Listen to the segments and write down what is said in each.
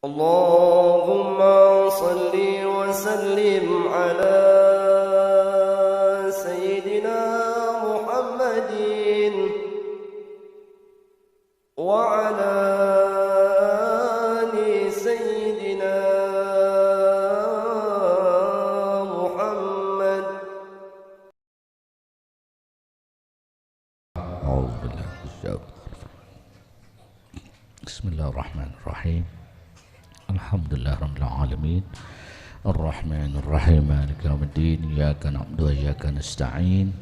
اللهم صل وسلم على سيدنا محمد وعلى آل سيدنا محمد. أعوذ بالله من الشيطان الرجيم. بسم الله الرحمن الرحيم. الحمد لله رب العالمين الرحمن الرحيم مالك يوم الدين إياك نعبد وإياك نستعين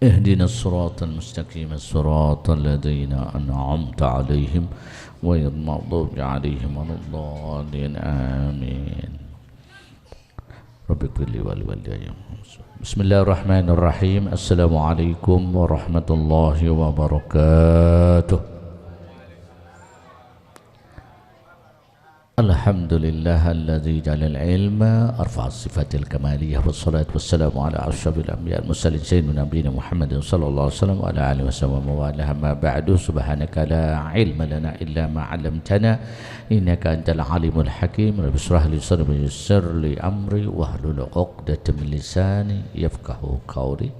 اهدنا الصراط المستقيم الصراط الذين أنعمت عليهم غير المغضوب عليهم ولا الضالين آمين. رب اغفر لي ولوالدي. بسم الله الرحمن الرحيم. السلام عليكم ورحمة الله وبركاته. Alhamdulillah alladzi jalal ilma arfa'a sifatil kamaliyah wassalatu wassalamu ala asyrafil anbiya wal mursalin sayyidina nabiyina Muhammadin sallallahu alaihi wasallam wa ala alihi wasallam wa ala amma ba'du. Subhanaka la ilma lana illa ma 'allamtana innaka antal alimul hakim. Rabbi shrah li sadri wa yassir li amri wahlul 'uqdatam min lisani yafqahu qawli.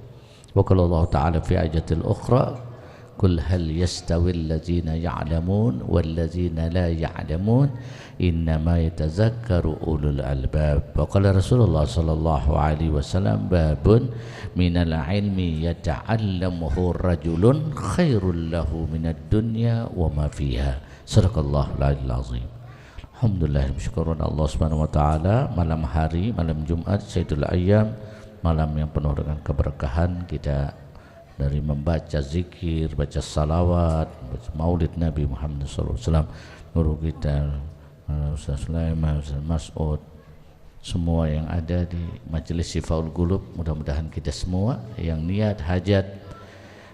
Wa qala Allah ta'ala fi ayatil ukhra Qul hal yastawi allazina ya'lamun wallazina la ya'lamun innama yatazakkaru ulul albab. Wa qala Rasulullah sallallahu alaihi wasallam babun minal ilmi yata'allamuhu rajulun khairul lahu minad dunya wa ma fiha. Sadaqallahu al-azim. Alhamdulillah, bersyukur Allah Subhanahu wa taala. Malam hari, malam Jumat Sayyidul Ayyam, malam yang penuh dengan keberkahan, kita dari membaca zikir, baca salawat, baca maulid Nabi Muhammad SAW, guru kita Ustaz Sulaiman, Ustaz Mas'ud, semua yang ada di majelis Syifaul Qulub, mudah-mudahan kita semua yang niat hajat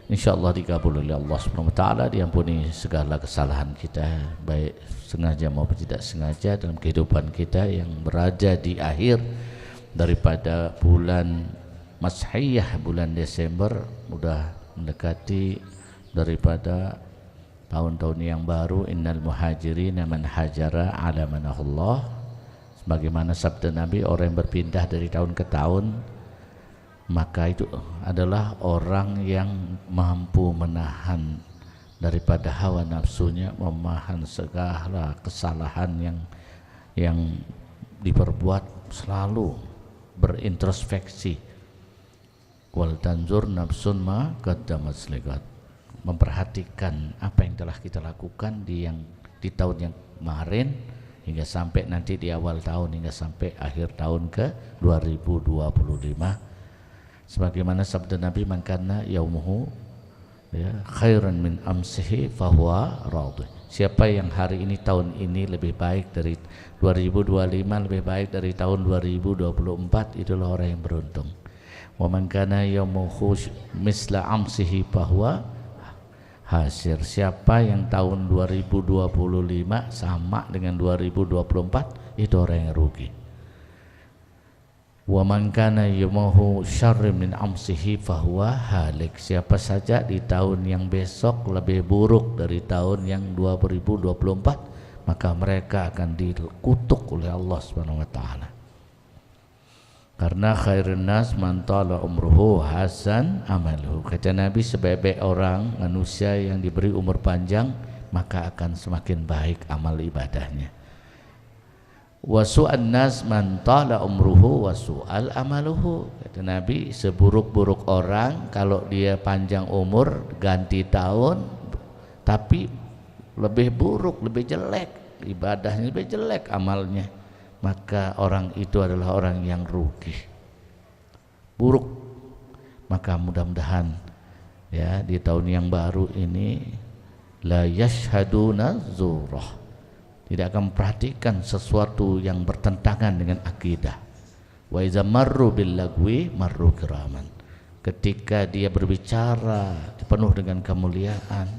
insyaallah dikabul oleh Allah Subhanahu wa taala, diampuni segala kesalahan kita baik sengaja maupun tidak sengaja dalam kehidupan kita yang berada di akhir daripada bulan Mashiyah, bulan Desember, sudah mendekati daripada tahun-tahun yang baru. Innal muhajirin man hajara ala manahullah, sebagaimana sabda Nabi, orang yang berpindah dari tahun ke tahun maka itu adalah orang yang mampu menahan daripada hawa nafsunya, memahan segala kesalahan yang diperbuat, selalu berintrospeksi. Wal tanzur nafsun ma qaddamat liqad, memperhatikan apa yang telah kita lakukan di tahun yang kemarin hingga sampai nanti di awal tahun, hingga sampai akhir tahun ke 2025. Sebagaimana sabda Nabi, man kana yaumuhu khairan min amsihi fahuwa radih. Siapa yang hari ini, tahun ini lebih baik dari 2025, lebih baik dari tahun 2024, itulah orang yang beruntung. Wa man kana yaumuhu misla amsihi bahwa hasir. Siapa yang tahun 2025 sama dengan 2024, itu orang yang rugi. Wa man kana yaumuhu syarrun min amsihi fahuwa halik. Siapa saja di tahun yang besok lebih buruk dari tahun yang 2024, maka mereka akan dikutuk oleh Allah Subhanahu wa taala. Karena khairun nas man tala umruhu hasan amaluhu. Kata Nabi, sebaik-baik orang manusia yang diberi umur panjang, maka akan semakin baik amal ibadahnya. Wa su'an nas man tala umruhu wa su'al amaluhu. Kata Nabi, seburuk-buruk orang kalau dia panjang umur, ganti tahun, tapi lebih buruk, lebih jelek ibadahnya, lebih jelek amalnya, maka orang itu adalah orang yang rugi, buruk. Maka mudah-mudahan ya di tahun yang baru ini la yashhaduna zurah, tidak akan memperhatikan sesuatu yang bertentangan dengan akidah. Wa iza marru bil lagwi marru kiraman, ketika dia berbicara penuh dengan kemuliaan,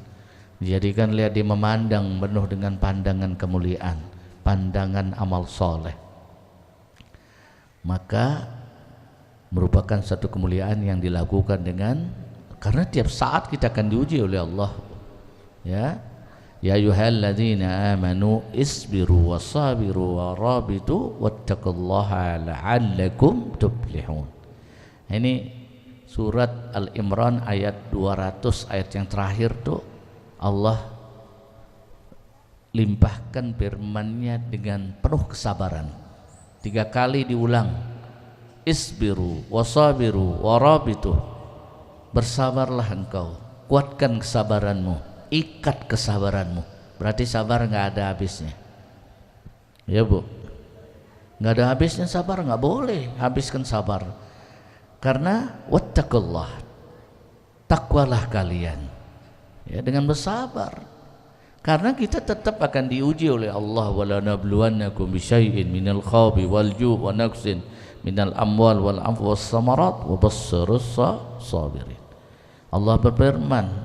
jadikan lihat dia memandang penuh dengan pandangan kemuliaan, pandangan amal soleh, maka merupakan satu kemuliaan yang dilakukan dengan, karena tiap saat kita akan diuji oleh Allah ya. Ya ayyuhalladzina amanu isbiru wasabiru warabitu wattaqullaha la'allakum tuflihun. Ini surat Al-Imran ayat 200, ayat yang terakhir tuh Allah limpahkan firman-Nya dengan penuh kesabaran. 3 kali diulang, isbiru wasabiru warabitu, bersabarlah engkau, kuatkan kesabaranmu, ikat kesabaranmu. Berarti sabar nggak ada habisnya, ya Bu, nggak ada habisnya sabar, nggak boleh habiskan sabar. Karena wattaqullah, takwalah kalian, ya, dengan bersabar. Karena kita tetap akan diuji oleh Allah. Wala nabluwannakum bisyai'in minal khawfi wal ju' wa naqsin minal amwal wal anfusi was samarat wa basyirus sabirin. Allah berfirman,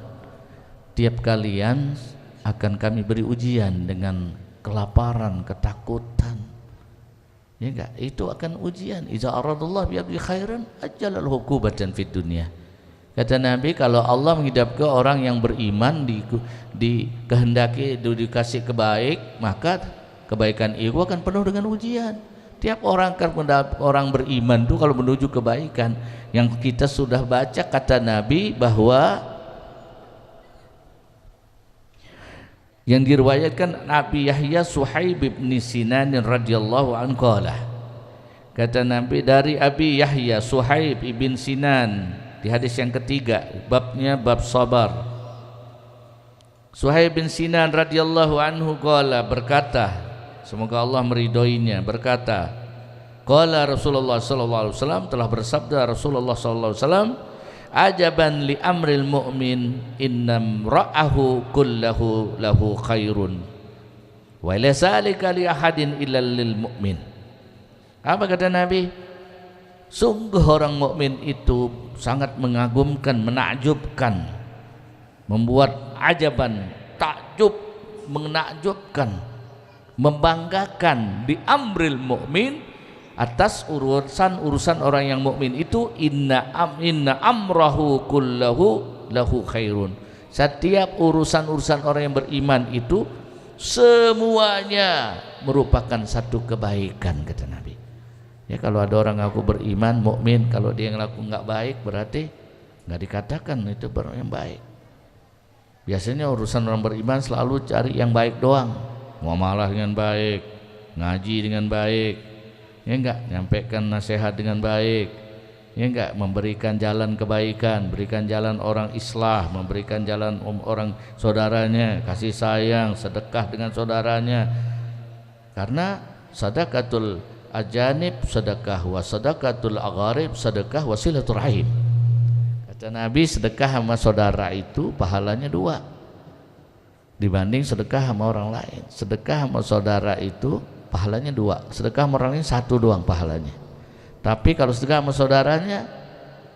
tiap kalian akan kami beri ujian dengan kelaparan, ketakutan. Ya enggak? Itu akan ujian. Iza aradallahu bi abdi khairan ajjalal hukubatan fid dunya. Kata Nabi, kalau Allah menghidapkan orang yang beriman dikehendaki dikasih kebaik, maka kebaikan itu akan penuh dengan ujian. Tiap orang beriman itu kalau menuju kebaikan, yang kita sudah baca kata Nabi bahwa yang diriwayatkan Nabi Yahya Suhaib bin Sinan radhiyallahu anhu qala, kata Nabi dari Abi Yahya Suhaib bin Sinan di hadis yang ketiga, babnya bab sabar. Suhaib bin Sinan radhiyallahu anhu qala, berkata, semoga Allah meridhoinya, berkata, qala Rasulullah sallallahu alaihi wasallam, telah bersabda Rasulullah sallallahu alaihi wasallam, ajaban li amril mu'min innam ra'ahu kullahu lahu khairun wa la salika li ahadin illa lil mu'min. Apa kata Nabi? Sungguh orang mukmin itu sangat mengagumkan, menakjubkan, membuat ajaban, takjub, menakjubkan, membanggakan di amril mu'min, atas urusan orang yang mukmin itu, inna amrahu kullahu lahu khairun. Setiap urusan orang yang beriman itu semuanya merupakan satu kebaikan, kata Nabi. Ya, kalau ada orang ngaku beriman, mukmin, kalau dia ngelaku nggak baik, berarti nggak dikatakan itu orang yang baik. Biasanya urusan orang beriman selalu cari yang baik doang, muamalah dengan baik, ngaji dengan baik, ya enggak, nyampaikan nasihat dengan baik, ya enggak, memberikan jalan kebaikan, berikan jalan orang islah, memberikan jalan orang saudaranya, kasih sayang, sedekah dengan saudaranya. Karena sadaqatul ajanib sedekah, wa sadaqatul agharib sedekah, wasilatul rahim. Kata Nabi, sedekah sama saudara itu pahalanya 2 dibanding sedekah sama orang lain. Sedekah sama saudara itu pahalanya 2, sedekah sama orang lain 1 doang pahalanya. Tapi kalau sedekah sama saudaranya,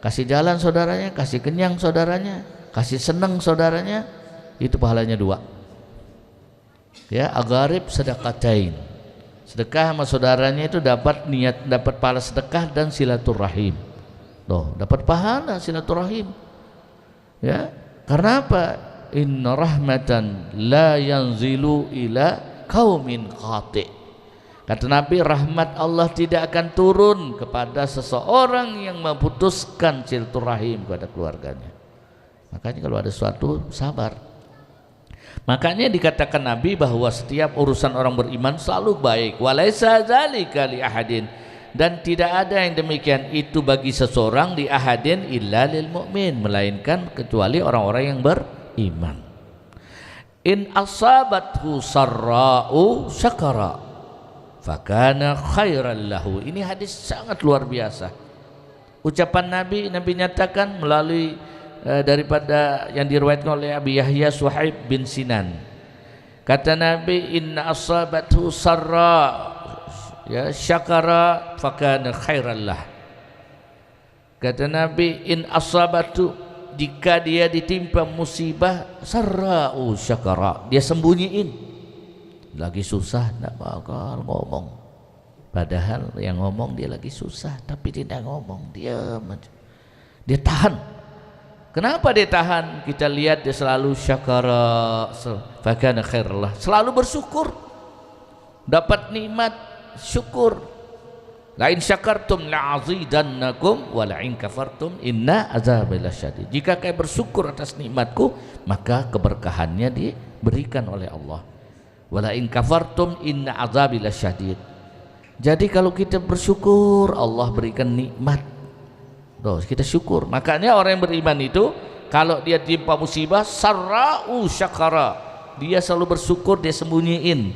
kasih jalan saudaranya, kasih kenyang saudaranya, kasih seneng saudaranya, itu pahalanya 2. Ya, agharib sedekatain, sedekah sama saudaranya itu dapat pahala sedekah dan silaturahim. Loh, dapat pahala silaturahim. Ya, karena apa? Inna rahmatan la yanzilu ila qaumin qati'. Kata Nabi, rahmat Allah tidak akan turun kepada seseorang yang memutuskan silaturahim kepada keluarganya. Makanya kalau ada sesuatu, sabar. Makanya dikatakan Nabi bahwa setiap urusan orang beriman selalu baik. Walaisa dzalika li ahadin, dan tidak ada yang demikian itu bagi seseorang, li ahadin illa lil mu'min, melainkan kecuali orang-orang yang beriman. In asabathu sarra'u syakara fakana khairan lahu. Ini hadis sangat luar biasa. Ucapan Nabi nyatakan melalui daripada yang diriwayatkan oleh Abi Yahya Suhaib bin Sinan. Kata Nabi, inna asabathu sarra ya syakara fakana khairan lah. Kata Nabi, in asabatu, jika dia ditimpa musibah, sarra'u syakara, dia sembunyiin, lagi susah tidak bakal ngomong, padahal yang ngomong dia lagi susah tapi tidak ngomong, dia tahan. Kenapa dia tahan? Kita lihat dia selalu syakara fakana khairallah, selalu bersyukur, dapat nikmat syukur. La in syakartum la'azidannakum wa la in kafartum inna azabi lasyadid. Jika kalian bersyukur atas nikmatku, maka keberkahannya diberikan oleh Allah. Wa la in kafartum inna azabi lasyadid. Jadi kalau kita bersyukur, Allah berikan nikmat. Tuh, kita syukur. Makanya orang yang beriman itu kalau dia timpa musibah, sarra'u syakara, dia selalu bersyukur, dia sembunyiin.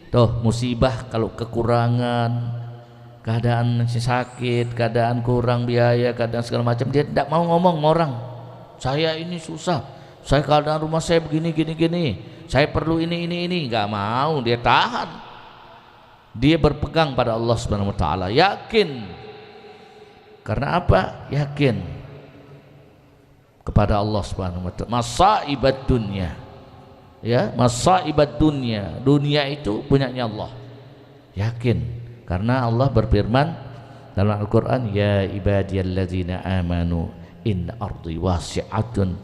Tuh, musibah kalau kekurangan, keadaan sakit, keadaan kurang biaya, keadaan segala macam, dia tidak mau ngomong sama orang. Saya ini susah, saya keadaan rumah saya begini, saya perlu ini, nggak mau, dia tahan. Dia berpegang pada Allah Subhanahu wa taala, yakin. Karena apa? Yakin kepada Allah Subhanahu wa taala. Masaibat dunya. Ya, masaibat dunya. Dunia itu punyanya Allah. Yakin. Karena Allah berfirman dalam Al-Qur'an, ya ibadiyalladzina amanu in ardi wasi'atun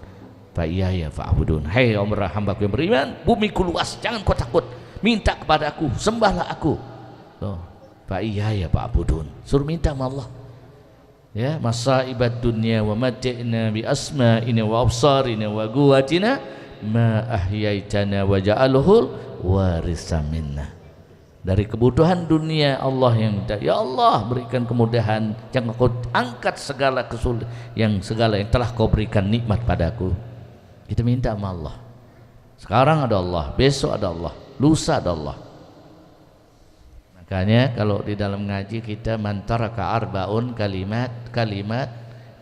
fa iyaya fa'budun. Hai hamba-Ku yang beriman, bumiku luas, jangan kau takut. Minta kepada Aku, sembahlah Aku. Tuh, fa iyaya fa'budun. Suruh minta sama Allah. Ya, masaibat dunya wa mati'na bi asma'ina wa absarina wa quwwatina ma ahyaitana wa ja'alhul warisa minna. Dari kebutuhan dunia Allah yang minta, ya Allah berikan kemudahan, jangan kau angkat segala segala yang telah kau berikan nikmat padaku. Kita minta sama Allah. Sekarang ada Allah, besok ada Allah, lusa ada Allah. Makanya kalau di dalam ngaji kita mantaraka arbaun kalimat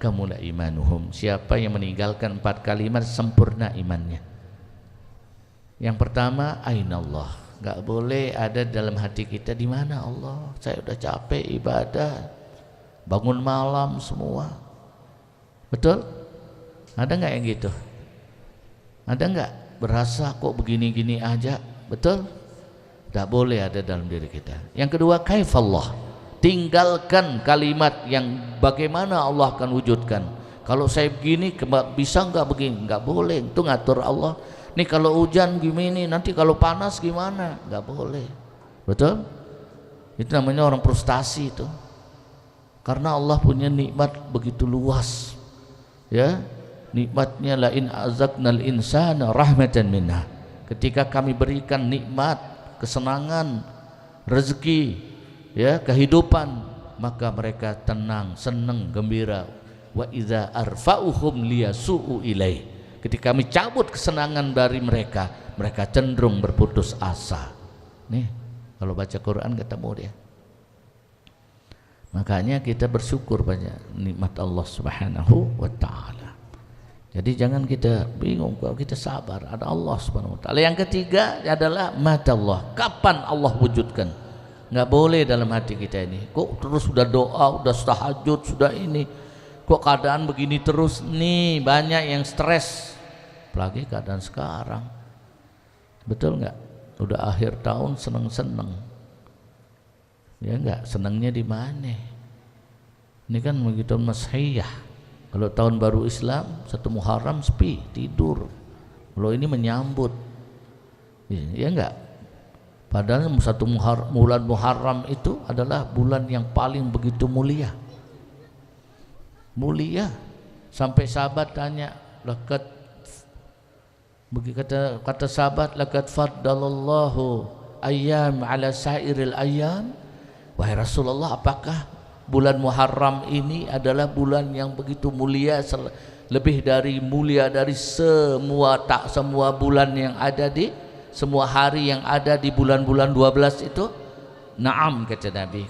kamula imanuhum. Siapa yang meninggalkan 4 kalimat sempurna imannya. Yang pertama, ainallah. Enggak boleh ada dalam hati kita, di mana Allah? Saya udah capek ibadah, bangun malam semua. Betul? Ada enggak yang gitu? Ada enggak? Berasa kok begini-gini aja? Betul? Tidak boleh ada dalam diri kita. Yang kedua, kaifallah. Tinggalkan kalimat yang bagaimana Allah akan wujudkan. Kalau saya begini, bisa enggak begini? Enggak boleh, itu ngatur Allah. Nih kalau hujan gimana, nanti kalau panas gimana? Enggak boleh. Betul? Itu namanya orang frustasi itu. Karena Allah punya nikmat begitu luas. Ya, nikmatnya la in azaqnal insana rahmatan minna. Ketika kami berikan nikmat, kesenangan, rezeki, ya, kehidupan, maka mereka tenang, senang, gembira. Wa idza arfa'uhum liyasu'u ilaih. Ketika kami cabut kesenangan dari mereka, mereka cenderung berputus asa. Nih, kalau baca Quran ketemu dia. Makanya kita bersyukur banyak nikmat Allah Subhanahu wa taala. Jadi jangan kita bingung, kalau kita sabar, ada Allah Subhanahu wa taala. Yang ketiga adalah mata Allah. Kapan Allah wujudkan? Enggak boleh dalam hati kita ini. Kok terus sudah doa, sudah tahajud, sudah ini, kok keadaan begini terus nih, banyak yang stres. Apalagi keadaan sekarang. Betul enggak? Udah akhir tahun seneng-seneng. Ya enggak, senangnya di mana? Ini kan begitu Masihiyah. Kalau tahun baru Islam 1 Muharram sepi, tidur. Kalau ini menyambut, ya enggak? Padahal bulan Muharram itu adalah bulan yang paling begitu mulia. Mulia. Sampai sahabat tanya, kata sahabat, laqad faddalallahu ayyam ala sairil ayyam. Wahai Rasulullah, apakah bulan Muharram ini adalah bulan yang begitu mulia, lebih dari mulia dari semua bulan yang ada di semua hari yang ada di bulan-bulan 12 itu? Naam, kata Nabi.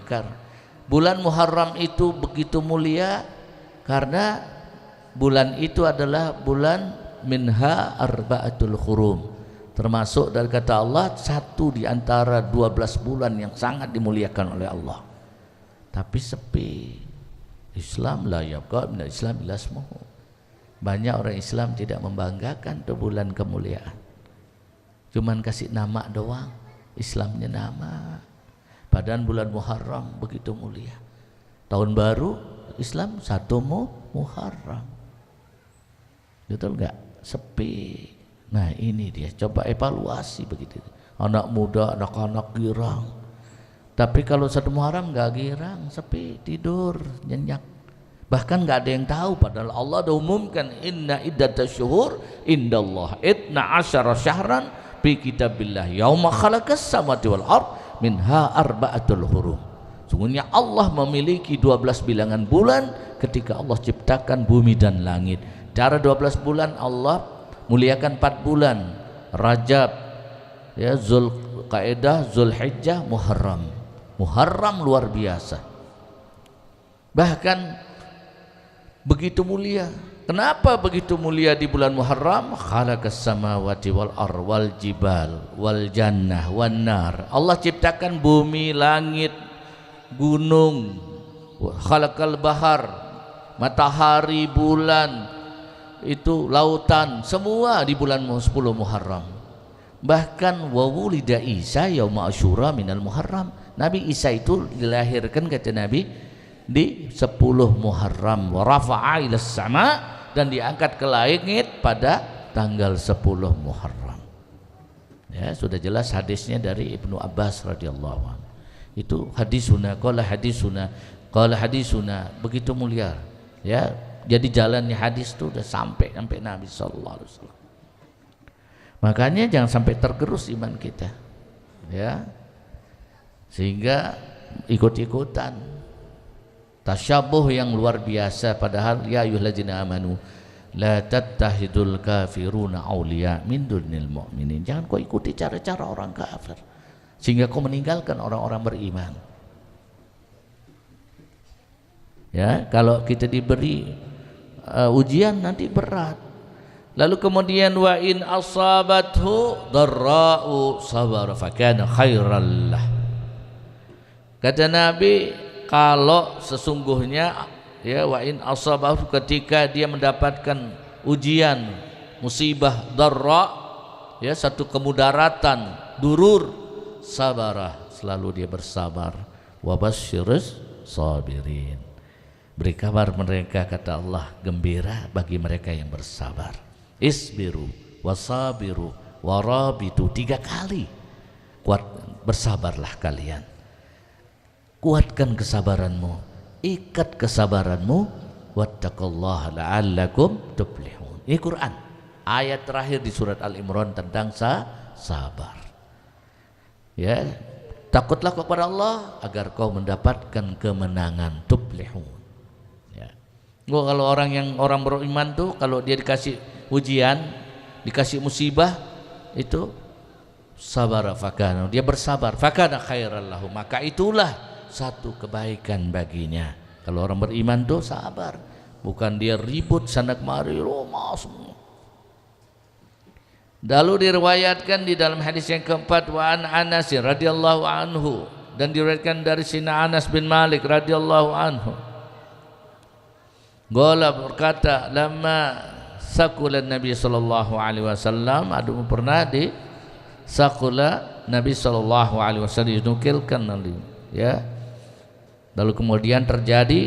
Bulan Muharram itu begitu mulia karena bulan itu adalah bulan minha arba'atul hurum, termasuk dari kata Allah satu di antara 12 bulan yang sangat dimuliakan oleh Allah. Tapi sepi. Islam la yabqa min Islam illa ismuhu. Banyak orang Islam tidak membanggakan itu bulan kemuliaan. Cuman kasih nama doang, Islamnya nama. Padahal bulan Muharram begitu mulia. Tahun baru Islam 1 Muharram. betul nggak? Sepi. Nah ini dia, coba evaluasi begitu. Anak muda, anak-anak girang. Tapi kalau 1 Muharram nggak girang, sepi, tidur, nyenyak. Bahkan nggak ada yang tahu, padahal Allah sudah umumkan inna iddatasyuhur syuhur indallah 12 syahran fi kitabillah yauma khalaqas samawati wal ard minha arba'atul hurum. Sungguhnya Allah memiliki 12 bilangan bulan ketika Allah ciptakan bumi dan langit. Cara 12 bulan Allah muliakan 4 bulan, Rajab, ya, Zulqa'dah, Zulhijjah, Muharram. Muharram luar biasa. Bahkan begitu mulia. Kenapa begitu mulia di bulan Muharram? Khalaqas samawati wal ar wal jibal wal jannah wan nar. Allah ciptakan bumi, langit, gunung, khalaqal bahar, matahari, bulan, itu lautan, semua di bulan 10 Muharram. Bahkan wa wulida Isa yauma Asyura minal Muharram. Nabi Isa itu dilahirkan kata Nabi di 10 Muharram. Wa rafa'a ilas sama, dan diangkat ke langit pada tanggal 10 Muharram. Ya, sudah jelas hadisnya dari Ibnu Abbas radhiyallahu anhu. Itu hadisuna qala hadisuna, begitu mulia. Ya, jadi jalannya hadis itu udah sampai Nabi sallallahu alaihi wasallam. Makanya jangan sampai tergerus iman kita. Ya. Sehingga ikut-ikutan tasyabuh yang luar biasa, padahal ya ayyuhalladzina amanu la tattahidul kafiruna auliya min dunil mu'minin. Jangan kau ikuti cara-cara orang kafir sehingga kau meninggalkan orang-orang beriman. Ya, kalau kita diberi ujian nanti berat. Lalu kemudian wa in asabathu dharra'u sabara fakana khairal lah. Kata Nabi, kalau sesungguhnya ya wa in asabahu, ketika dia mendapatkan ujian, musibah, dharra, ya, satu kemudaratan, durur, sabarah, selalu dia bersabar. Wa basyirus sabirin, beri kabar mereka, kata Allah, gembira bagi mereka yang bersabar. Isbiru wasabiru warabitu, 3 kali. Kuat, bersabarlah kalian. Kuatkan kesabaranmu, ikat kesabaranmu, wattaqullaha la'allakum tuflihun. Ini Quran, ayat terakhir di surat Al-Imran tentang sabar. Ya, takutlah kepada Allah agar kau mendapatkan kemenangan, tuflihun. Ya. Kalau orang beriman tuh, kalau dia dikasih ujian, dikasih musibah, itu sabar fakana, dia bersabar, fakana khairal lahu, maka itulah satu kebaikan baginya. Kalau orang beriman tuh sabar, bukan dia ribut sana kemari, mas. Lalu diriwayatkan di dalam hadis yang keempat, wa an Anas radhiyallahu anhu, dan diriwayatkan dari Sina Anas bin Malik radhiyallahu anhu. Qala, berkata, lama sakulan Nabi sallallahu alaihi wasallam, pernah di sakula Nabi sallallahu alaihi wasallam, dinukilkan nanti, ya. Lalu kemudian terjadi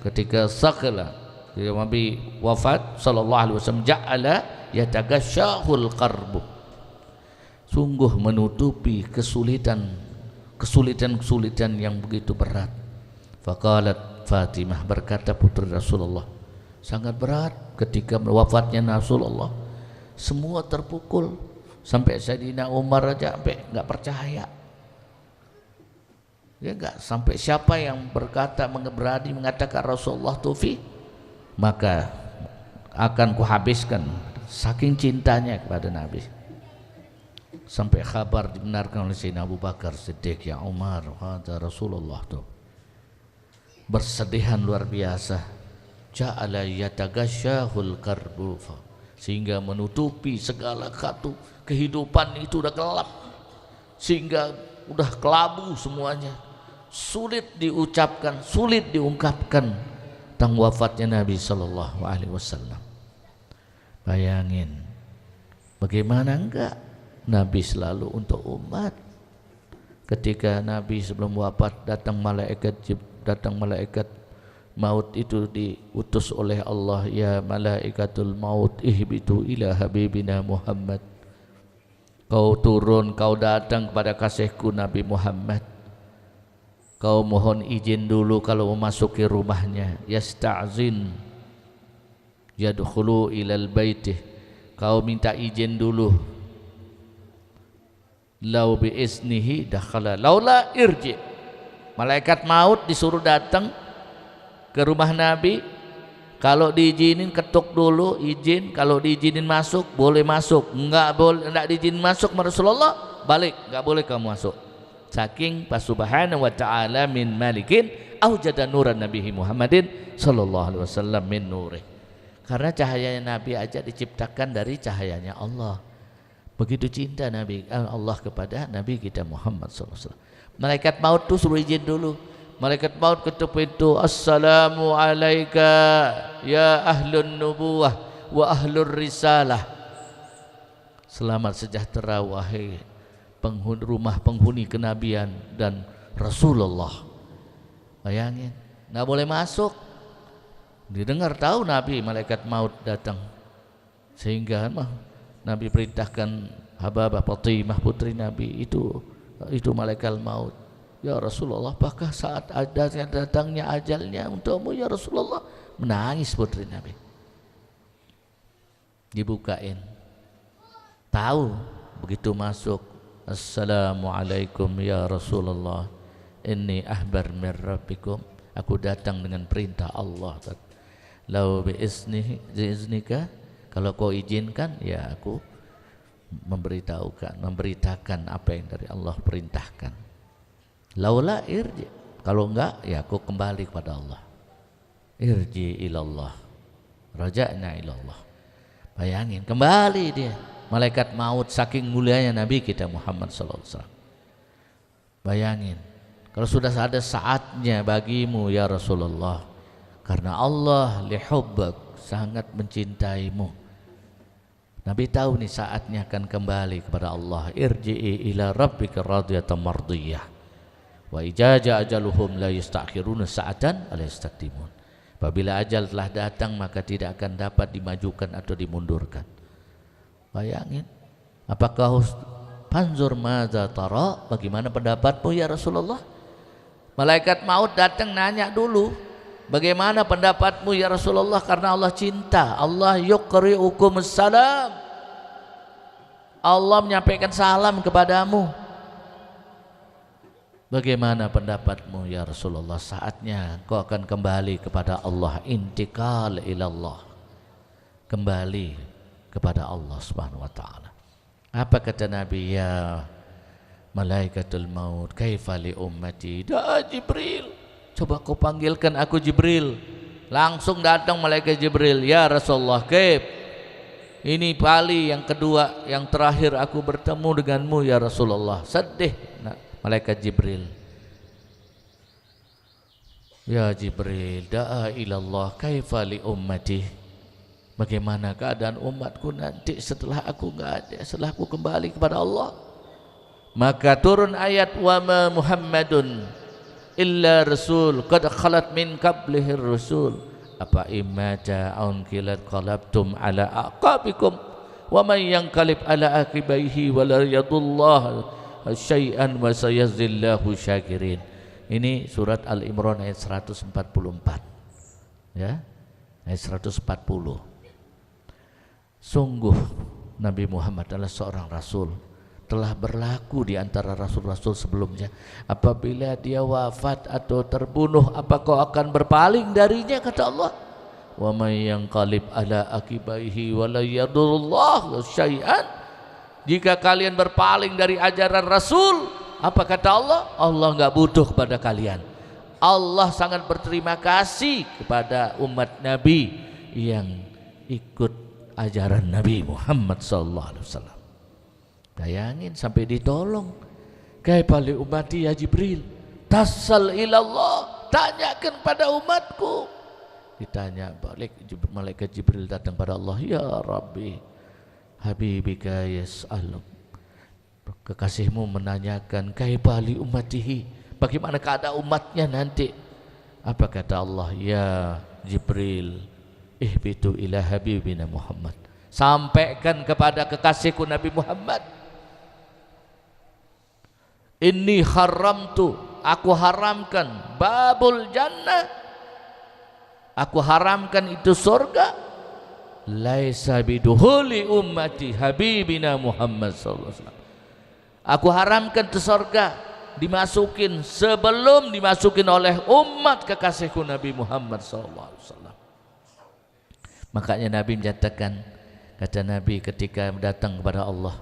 ketika sakala, ketika Nabi wafat sallallahu alaihi wasallam, ja'ala yatagasyahul qarbu, sungguh menutupi kesulitan yang begitu berat. Faqalat Fatimah, berkata putri Rasulullah, sangat berat ketika wafatnya Rasulullah, semua terpukul, sampai Sayyidina Umar aja sampai enggak percaya. Ya, enggak, sampai siapa yang berkata, berani mengatakan Rasulullah tufi, maka akan kuhabiskan, saking cintanya kepada Nabi. Sampai kabar dibenarkan oleh Sayyidina Abu Bakar Siddiq, ya Umar, kata Rasulullah tuh bersedihan luar biasa, ja'ala yatagasyahul karbu, sehingga menutupi segala satu kehidupan itu udah gelap, sehingga udah kelabu semuanya, sulit diucapkan, sulit diungkapkan tentang wafatnya Nabi sallallahu alaihi wasallam. Bayangin bagaimana enggak Nabi selalu untuk umat. Ketika Nabi sebelum wafat datang malaikat maut itu diutus oleh Allah, ya malaikatul maut ihbitu ila habibina Muhammad, kau turun, kau datang kepada kasihku Nabi Muhammad, kau mohon izin dulu kalau memasuki rumahnya. Yasta'zin yadkhulu ilal baitih, kau minta izin dulu. Lau biiznihi dakhala laula irji, malaikat maut disuruh datang ke rumah Nabi, kalau diizinin ketuk dulu izin, kalau diizinin masuk boleh masuk, enggak diizinin masuk Rasulullah balik, enggak boleh kamu masuk. Saking subhanahu wa ta'ala min malikin aujada nuran nabihi Muhammadin sallallahu alaihi wasallam min nurih, karena cahayanya Nabi aja diciptakan dari cahayanya Allah. Begitu cinta Nabi Allah kepada Nabi kita Muhammad sallallahu alaihi wasallam. Malaikat maut tuh suruh izin dulu. Malaikat maut ketuk pintu, assalamu alayka ya ahlun nubuwah wa ahlur risalah, selamat sejahtera wahai rumah penghuni kenabian dan Rasulullah. Bayangin, nggak boleh masuk. Didengar tahu Nabi malaikat maut datang, sehingga Nabi perintahkan Hababah Fatimah putri Nabi itu malaikat maut, ya Rasulullah, apakah saat datangnya ajalnya untukmu ya Rasulullah? Menangis putri Nabi. Dibukain, tahu, begitu masuk, assalamualaikum ya Rasulullah, inni ahbar min rabbikum, aku datang dengan perintah Allah. Lau biiznika, kalau kau izinkan ya aku memberitakan apa yang dari Allah perintahkan. Laula irji, kalau enggak ya aku kembali kepada Allah. Irji ilallah, raja'na ilallah. Bayangin, kembali dia malaikat maut, saking mulianya Nabi kita Muhammad sallallahu alaihi wasallam. Bayangin, kalau sudah ada saatnya bagimu ya Rasulullah, karena Allah lihubbak, sangat mencintaimu. Nabi tahu nih saatnya akan kembali kepada Allah. Irji'i ila rabbika radiyatan mardiyah wa ijaja ajaluhum la yastakhiruna sa'atan ala yastaqdimun. Apabila ajal telah datang maka tidak akan dapat dimajukan atau dimundurkan. Bayangin, apakah panzur madza tara, bagaimana pendapatmu ya Rasulullah? Malaikat maut datang nanya dulu, bagaimana pendapatmu ya Rasulullah? Karena Allah cinta. Allah yuqri'ukumus salam, Allah menyampaikan salam kepadamu. Bagaimana pendapatmu ya Rasulullah? Saatnya kau akan kembali kepada Allah, intikal ilallah, kembali kepada Allah subhanahu wa ta'ala. Apa kata Nabi? Ya malaikatul maut, kaifa li ummati, da Jibril, coba kau panggilkan aku Jibril. Langsung datang malaikat Jibril, ya Rasulullah, kaif, ini kali yang kedua, yang terakhir aku bertemu denganmu ya Rasulullah. Sedih malaikat Jibril. Ya Jibril, da'a ilallah, kaifa li ummati, bagaimana keadaan umatku nanti setelah aku enggak ada, setelah aku kembali kepada Allah. Maka turun ayat, wa ma Muhammadun illa rasul qad khalat min qablihi rusul apa imata aun kilat qalabtum ala aqabikum wa man yanqalib ala aqibaihi wa la yadullah syai'an wa sayazillahu syakirin. Ini surat Al-Imran ayat 144 ya, ayat 140. Sungguh Nabi Muhammad adalah seorang rasul, telah berlaku di antara rasul-rasul sebelumnya. Apabila dia wafat atau terbunuh, apa kau akan berpaling darinya? Kata Allah, wa may yanqalib ala akibaihi wa la yadurullah syai'an. Jika kalian berpaling dari ajaran Rasul, apa kata Allah? Allah enggak butuh kepada kalian. Allah sangat berterima kasih kepada umat Nabi yang ikut ajaran Nabi Muhammad sallallahu alaihi wasallam. Bayangin sampai ditolong. Kaifa li ummati ya Jibril, tasal ilallah, tanyakan pada umatku. Ditanya balik, malaikat Jibril datang pada Allah, ya Rabbi, habibika yas'aluk, kekasihmu menanyakan kaifa li ummatihi, bagaimana keadaan umatnya nanti. Apa kata Allah? Ya Jibril, ihbitu ila habibina Muhammad, sampaikan kepada kekasihku Nabi Muhammad, inni haramtu, aku haramkan, babul jannah, aku haramkan itu surga, laisa biduhuli ummati habibina Muhammad sallallahu alaihi wasallam, aku haramkan itu surga dimasukin sebelum dimasukin oleh umat kekasihku Nabi Muhammad sallallahu alaihi wasallam. Makanya Nabi menyatakan, kata Nabi ketika datang kepada Allah,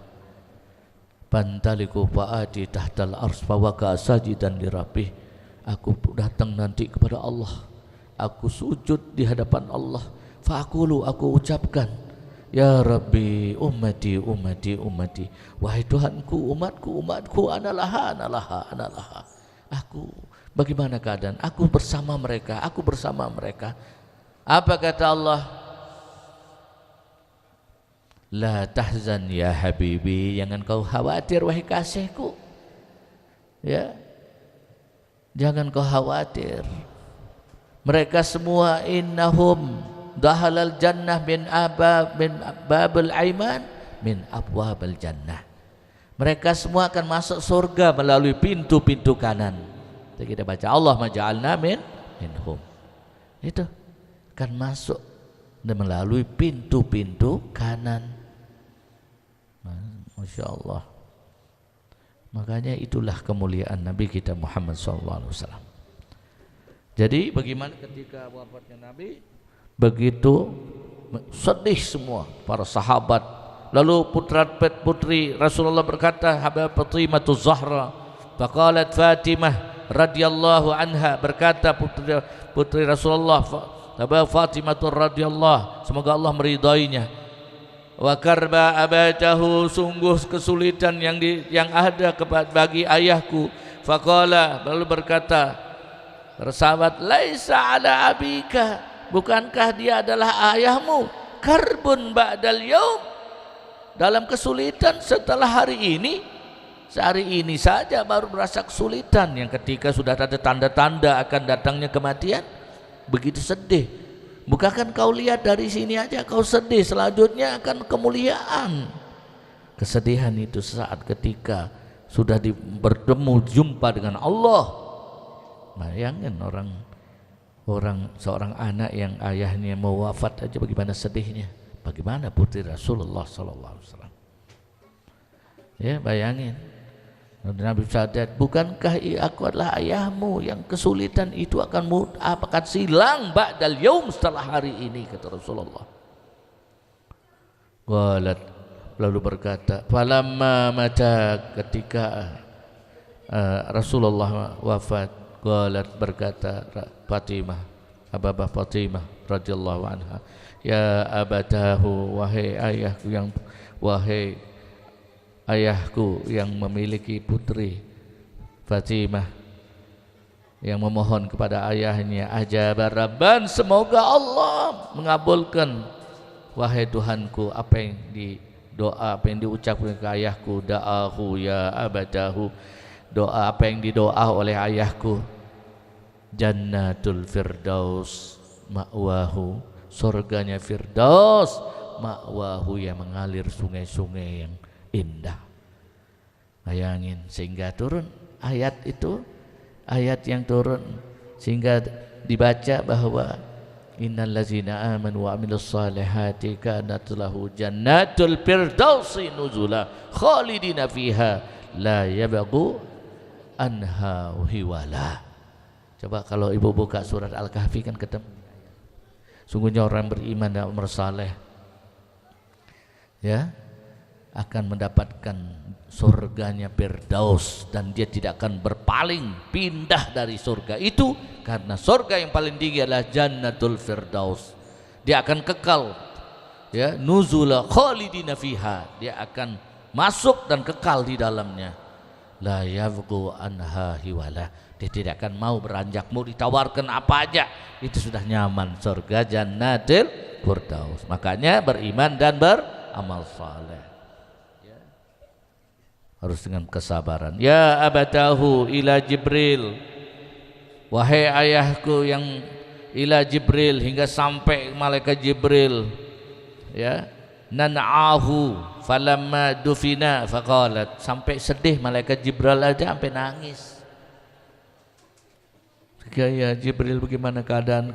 pantaliku fa'ati tahtal ars fawaka sajidan li rabbih, aku datang nanti kepada Allah, aku sujud di hadapan Allah, fa'aqulu, aku ucapkan, ya Rabbi ummati ummati ummati, wahai Tuhanku umatku umatku, analaha analaha analaha, aku bagaimana keadaan aku bersama mereka, aku bersama mereka. Apa kata Allah? La tahzan ya habibi, jangan kau khawatir wahai kasihku, ya, jangan kau khawatir. Mereka semua innahum dahalal jannah min babul aiman min abwabil jannah, mereka semua akan masuk surga melalui pintu-pintu kanan. Kita baca Allah maja'alna minhum, itu akan masuk melalui pintu-pintu kanan. Masya Allah. Makanya itulah kemuliaan Nabi kita Muhammad SAW. Jadi bagaimana ketika wafatnya Nabi, begitu sedih semua para sahabat. Lalu putra-putri Rasulullah berkata, Habib Fatimah Zahra, faqalat Fatimah radhiyallahu anha, berkata putri Rasulullah Habib Fatimah radhiyallahu, semoga Allah meridainya, wa karba abatahu, sungguh kesulitan yang ada bagi ayahku. Faqala, lalu berkata sahabat, laisa ala abika, bukankah dia adalah ayahmu, karbun ba'dal yaum, dalam kesulitan setelah hari ini, sehari ini saja baru merasa kesulitan, yang ketika sudah ada tanda-tanda akan datangnya kematian begitu sedih. Bukankah kau lihat dari sini aja kau sedih, selanjutnya akan kemuliaan. Kesedihan itu saat ketika sudah bertemu jumpa dengan Allah. Bayangin seorang anak yang ayahnya mau wafat aja bagaimana sedihnya. Bagaimana putri Rasulullah sallallahu alaihi wasallam. Ya, bayangin. Nabi sadar, bukankah aku adalah ayahmu yang kesulitan itu akan silang ba'dal yaum, setelah hari ini, kata Rasulullah. Qalat, lalu berkata, falamma mata, ketika Rasulullah wafat, qalat, berkata Fatimah, Ababah Fatimah radhiyallahu anha, ya abatahu, wahai ayahku yang memiliki putri Fatimah, yang memohon kepada ayahnya, ajabar rabban, semoga Allah mengabulkan, wahai Tuhanku, apa yang diucapkan ke ayahku, da'ahu ya abadahu, doa apa yang didoa oleh ayahku, jannatul firdaus ma'wahu, surganya firdaus, ma'wahu, yang mengalir sungai-sungai yang indah. Bayangin, sehingga turun ayat itu, ayat yang turun sehingga dibaca bahwa innal ladzina amanu wa amilus salihati kanat lahu jannatul firdausi nuzula khalidina fiha la yabghu anha hiwala. Coba kalau ibu buka surat Al-Kahfi kan ketemu, sungguhnya orang beriman dan amal saleh, ya, akan mendapatkan surganya Firdaus, dan dia tidak akan berpaling pindah dari surga itu, karena surga yang paling tinggi adalah Jannatul Firdaus. Dia akan kekal, ya, nuzula khalidina fiha, dia akan masuk dan kekal di dalamnya. La yabghu anha hiwala, dia tidak akan mau beranjak, mau ditawarkan apa aja itu sudah nyaman, surga Jannatul Firdaus. Makanya beriman dan beramal saleh harus dengan kesabaran. Ya abatahu ila Jibril, wahai ayahku yang ila Jibril, hingga sampai malaikat Jibril, ya, nan'ahu falamma dufina faqalat, sampai sedih malaikat Jibril aja sampai nangis. Ya Jibril, bagaimana keadaan?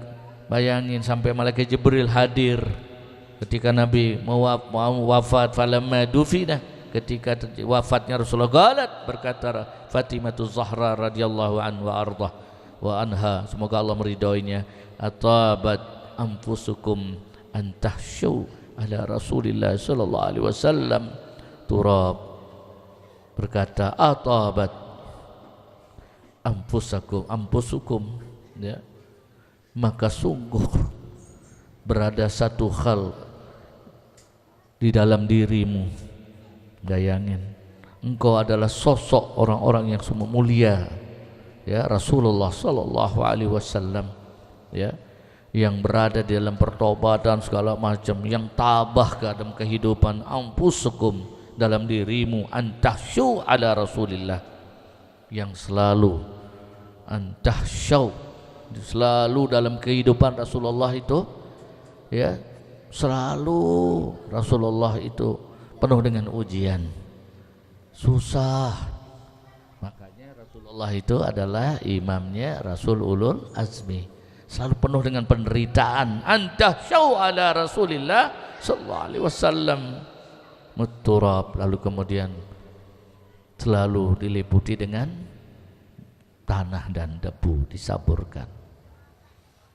Bayangin sampai malaikat Jibril hadir ketika Nabi mau wafat, falamma dufina, ketika wafatnya Rasulullah, qalat, berkata Fatimah Zahra radhiyallahu anha wa ardah wa anha, semoga Allah meridhoinya, atabat anfusukum an tahsyu ala Rasulillah sallallahu alaihi wasallam turab, berkata atabat anfusukum, ya, maka sungguh berada satu hal di dalam dirimu, bayangin, engkau adalah sosok orang-orang yang semua mulia, ya, Rasulullah sallallahu alaihi wasallam, ya, yang berada di dalam pertobatan segala macam, yang tabah ke dalam kehidupan, anfusukum, dalam dirimu, antahsyu ala Rasulillah, yang selalu antahsyu, selalu dalam kehidupan Rasulullah itu, ya, selalu Rasulullah itu penuh dengan ujian, susah. Makanya Rasulullah itu adalah imamnya Rasul Ulul Azmi, selalu penuh dengan penderitaan. Antahsyu ala Rasulillah sallallahu alaihi wasallam mutturab, lalu kemudian selalu diliputi dengan tanah dan debu, disaburkan.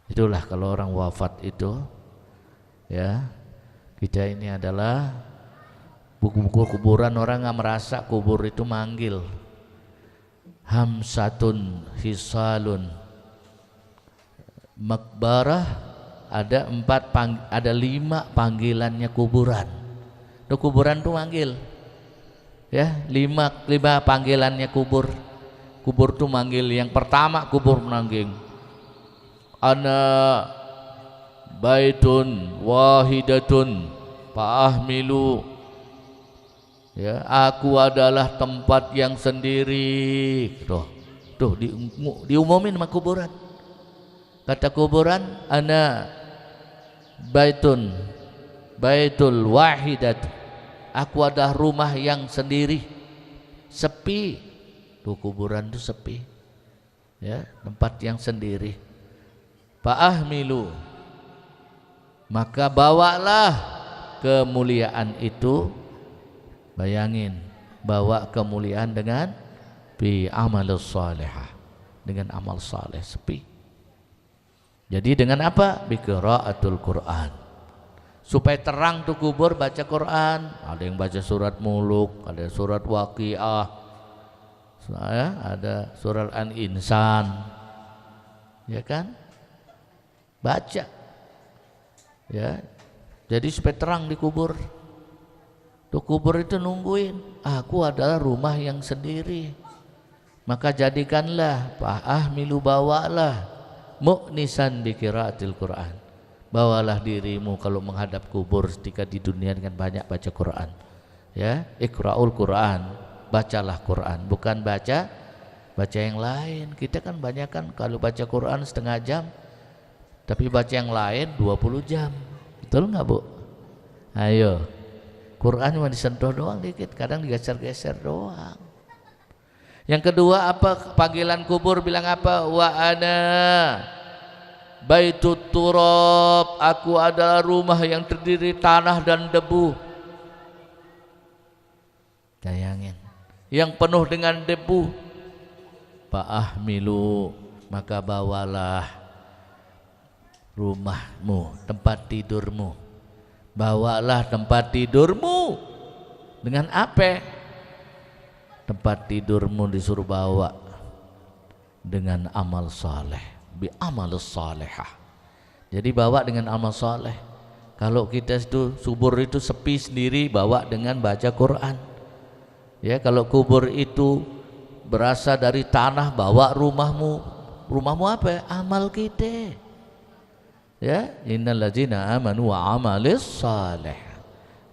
Itulah kalau orang wafat itu, ya, kita ini adalah buku-buku kuburan, orang nggak merasa kubur itu manggil. Hamsatun hisalun makbarah, ada 5 panggilannya kuburan. Itu kuburan tuh manggil, ya, 5 panggilannya kubur. Kubur tuh manggil. Yang pertama kubur menangging, ana baitun wahidatun fa'ahmilu, ya, aku adalah tempat yang sendiri. Tuh diumumin sama kuburan. Kata kuburan, ana baitul wahidat, aku adalah rumah yang sendiri, sepi. Tuh kuburan tuh sepi, ya, tempat yang sendiri. Fa'ahmilu, maka bawalah kemuliaan itu. Bayangin, bawa kemuliaan dengan bi amal salihah, dengan amal saleh, sepi. Jadi dengan apa? Bi qiraatul Quran, supaya terang tuh kubur, baca Quran. Ada yang baca surat Muluk, ada surat Waqiah, ada surat Al-Insan, ya kan? Baca, ya. Jadi supaya terang di kubur. Tuh kubur itu nungguin, aku adalah rumah yang sendiri. Maka jadikanlah fa'ahmilu, bawalah mu'nisan bi qiraatil Quran, bawalah dirimu kalau menghadap kubur ketika di dunia dengan banyak baca Quran, ya. Iqra'ul Quran, bacalah Quran, bukan baca yang lain. Kita kan banyak kan kalau baca Quran setengah jam, tapi baca yang lain 20 jam. Betul nggak, Bu? Ayo, Quran cuma disentuh doang dikit, kadang digeser-geser doang. Yang kedua apa? Panggilan kubur bilang apa? Wa ana baitut turab, aku adalah rumah yang terdiri tanah dan debu. Bayangin, yang penuh dengan debu. Fa'ahmilu, maka bawalah rumahmu, tempat tidurmu. Bawalah tempat tidurmu. Dengan apa? Tempat tidurmu disuruh bawa dengan amal saleh, bi amal salihah. Jadi bawa dengan amal saleh. Kalau kita itu kubur itu sepi sendiri, bawa dengan baca Quran. Ya, kalau kubur itu berasal dari tanah, bawa rumahmu. Rumahmu apa? Amal kita. Ya, innal ladzina amanu wa amalis saleh.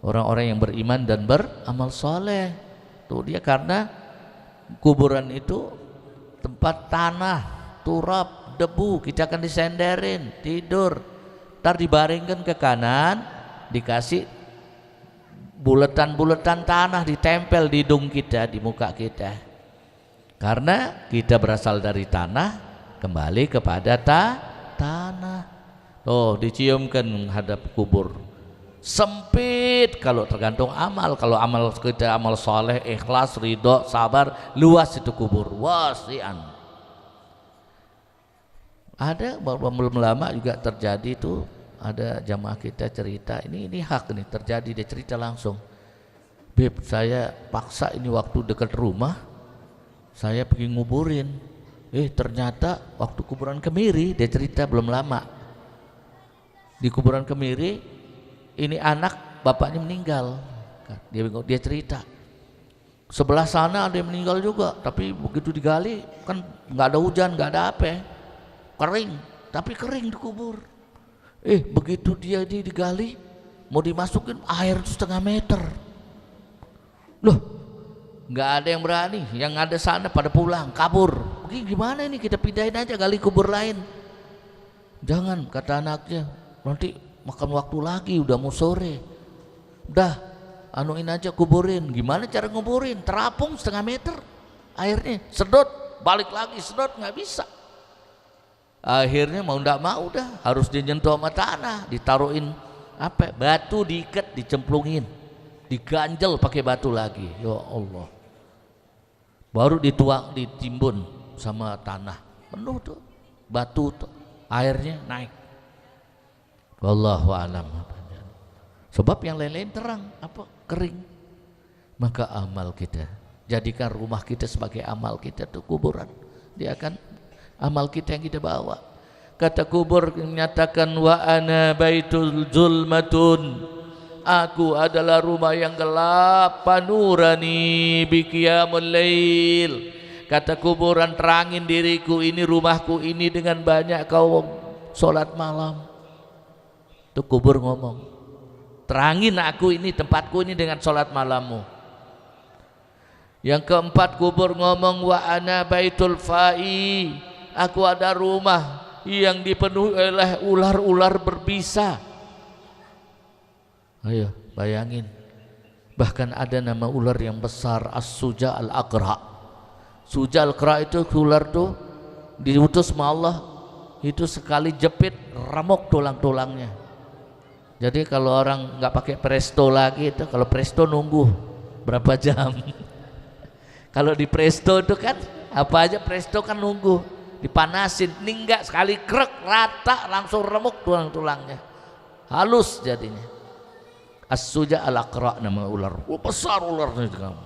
Orang-orang yang beriman dan beramal saleh. Tuh dia, karena kuburan itu tempat tanah, turab, debu, kita akan disenderin, tidur. Ntar dibaringkan ke kanan, dikasih buletan-buletan tanah ditempel di hidung kita, di muka kita. Karena kita berasal dari tanah, kembali kepada tanah. Oh, diciumkan menghadap kubur. Sempit kalau tergantung amal. Kalau amal kita amal soleh, ikhlas, ridho, sabar, luas itu kubur, wasian. Ada belum lama juga terjadi tuh, ada jamaah kita cerita, ini hak nih terjadi, dia cerita langsung. Beb, saya paksa ini waktu dekat rumah, saya pergi nguburin. Ternyata waktu kuburan Kemiri, dia cerita belum lama. Di kuburan Kemiri, ini anak bapaknya meninggal. Dia cerita. Sebelah sana ada yang meninggal juga, tapi begitu digali kan nggak ada hujan, nggak ada apa, kering, tapi kering dikubur. Begitu dia digali, mau dimasukin air 1,5 meter. Loh, nggak ada yang berani, yang ada sana pada pulang, kabur. Gimana ini, kita pindahin aja gali kubur lain. Jangan, kata anaknya, nanti makan waktu lagi, udah mau sore. Udah, anuin aja, kuburin. Gimana cara nguburin? Terapung 1,5 meter airnya, sedot, balik lagi sedot, nggak bisa. Akhirnya mau ndak mau dah harus dinyentuh sama tanah, ditaruhin apa? Batu diikat, dicemplungin, diganjel pakai batu lagi. Ya Allah. Baru dituang, ditimbun sama tanah. Penuh tuh batu tuh. Airnya naik. Wallahu a'lam. Sebab yang lain-lain terang, apa? Kering. Maka amal kita, jadikan rumah kita sebagai amal kita tuh kuburan. Dia akan amal kita yang kita bawa. Kata kubur menyatakan, wa ana baitul zulmatun, aku adalah rumah yang gelap, panurani biqiyamul lail. Kata kuburan, terangin diriku ini, rumahku ini dengan banyak kau sholat malam. Itu kubur ngomong, terangin aku ini, tempatku ini dengan sholat malammu. Yang keempat, kubur ngomong, wa ana baitul fa'i, aku ada rumah yang dipenuhi oleh ular-ular berbisa. Ayo bayangin, bahkan ada nama ular yang besar, as-suja al-aqra. Suja al-aqra itu ular tuh diutus sama Allah, itu sekali jepit remuk tulang-tulangnya. Jadi kalau orang nggak pakai presto lagi itu, kalau presto nunggu berapa jam. Kalau di presto itu kan apa aja presto kan nunggu, dipanasin. Ini enggak, sekali krek rata langsung remuk tulang-tulangnya, halus jadinya. As-suja al-aqra nama ular, besar ularnya kamu.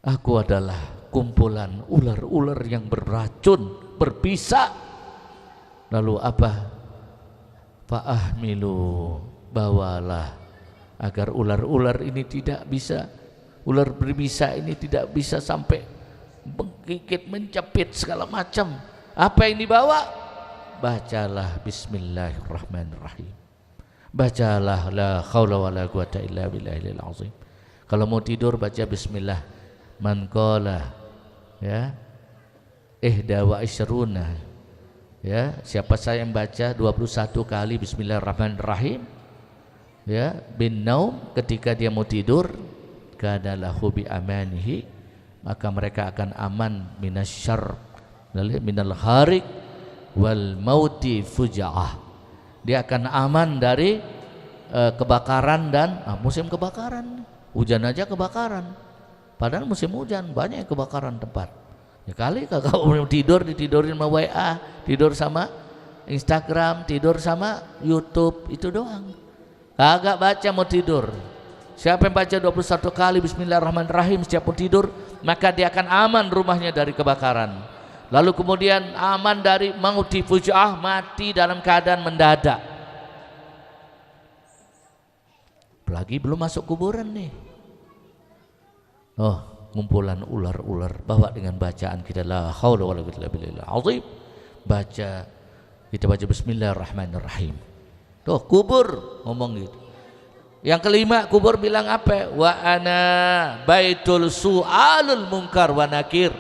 Aku adalah kumpulan ular-ular yang beracun, berbisa. Lalu apa? Fa'ahmilu, bawalah agar ular-ular ini tidak bisa, ular berbisa ini tidak bisa sampai menggigit, mencepit segala macam. Apa yang dibawa? Bacalah bismillahirrahmanirrahim, bacalah la haula wala quwata illa billahil azim. Kalau mau tidur baca bismillah. Man qala ya ihda wa isyruna, ya, siapa saya yang baca 21 kali bismillahirrahmanirrahim ya bin naum, ketika dia mau tidur, kadalahu bi amanihi, maka mereka akan aman minasyarr, minal harik wal mauti fujaah. Dia akan aman dari kebakaran dan musim kebakaran. Hujan aja kebakaran, padahal musim hujan banyak kebakaran tempat. Ya kali kalau mau tidur ditidurin sama WA, tidur sama Instagram, tidur sama YouTube, itu doang. Agak baca mau tidur. Siapa yang baca 21 kali bismillahirrahmanirrahim setiap mau tidur, maka dia akan aman rumahnya dari kebakaran. Lalu kemudian aman dari mauti fujaah, mati dalam keadaan mendadak. Apalagi belum masuk kuburan nih. Oh, ngumpulan ular-ular, bawa dengan bacaan kita la haula wala quwwata illa billahil azim. Baca, kita baca bismillahirrahmanirrahim. Tuh kubur ngomong gitu. Yang kelima, kubur bilang apa? Wa ana baitul su'alul munkar wa nakir.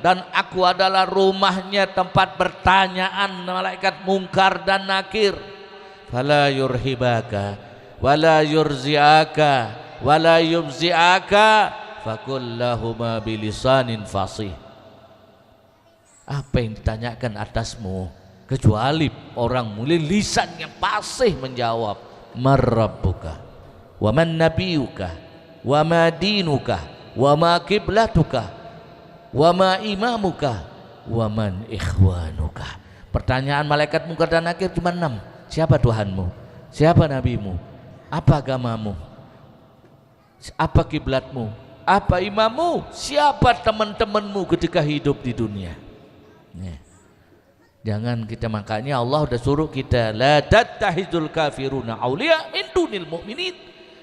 dan aku adalah rumahnya, tempat bertanyaan malaikat mungkar dan nakir. Fala yurhibaka wala yurziaka wala yubziaka fakullahuma bilisanin fasih. Apa yang ditanyakan atasmu kecuali orang mulia lisan yang fasih menjawab. Marrabbuka wa man nabiyuka wa ma dinuka wa ma kiblatuka wa ma imamuka wa man ikhwanuka. Pertanyaan malaikat mungkar dan nakir cuma 6. Siapa Tuhanmu? Siapa nabimu? Apa agamamu? Apa kiblatmu? Apa imammu? Siapa teman-temanmu ketika hidup di dunia? Jangan kita, makanya Allah udah suruh kita la tattahizul kafiruna auliya min dunil mu'minin.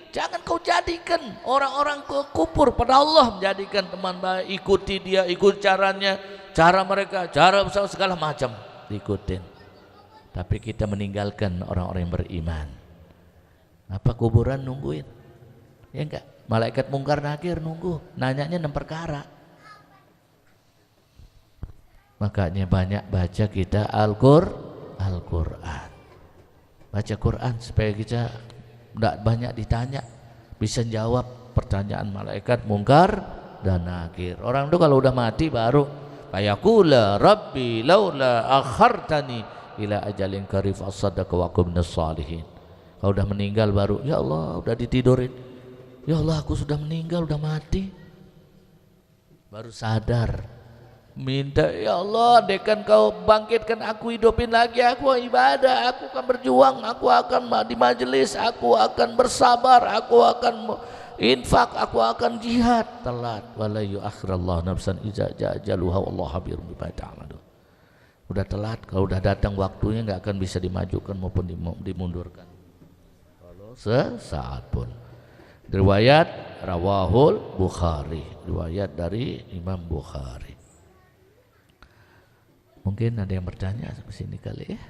Jangan kau jadikan orang-orang kufur pada Allah menjadikan teman baik, ikuti dia, ikut caranya, cara mereka, cara segala macam diikutin. Tapi kita meninggalkan orang-orang yang beriman. Apa kuburan nungguin? Ya enggak? Malaikat mungkar nakir nunggu, nanyanya 6 perkara. Makanya banyak baca kita Al-Quran. Baca Quran supaya kita tidak banyak ditanya, bisa jawab pertanyaan malaikat mungkar dan nakir. Orang itu kalau udah mati baru fayaqula rabbi laula akhartani ila ajalin qarib as-sadaqa wa kum minas salihin. Kalau udah meninggal baru ya Allah, udah ditidurin, ya Allah aku sudah meninggal, udah mati, baru sadar minta ya Allah dekan kau bangkitkan aku, hidupin lagi aku, ibadah aku akan berjuang, aku akan di majelis, aku akan bersabar, aku akan infak, aku akan jihad. Telat. Wala yu'akhirallahu nafsan iza ja'ajaluha wallahu habirun bima ta'malun. Udah telat, kalau udah datang waktunya nggak akan bisa dimajukan maupun dimundurkan kalau sesaat pun. Riwayat rawahul Bukhari, riwayat dari Imam Bukhari. Mungkin ada yang bertanya sampai sini kali ya.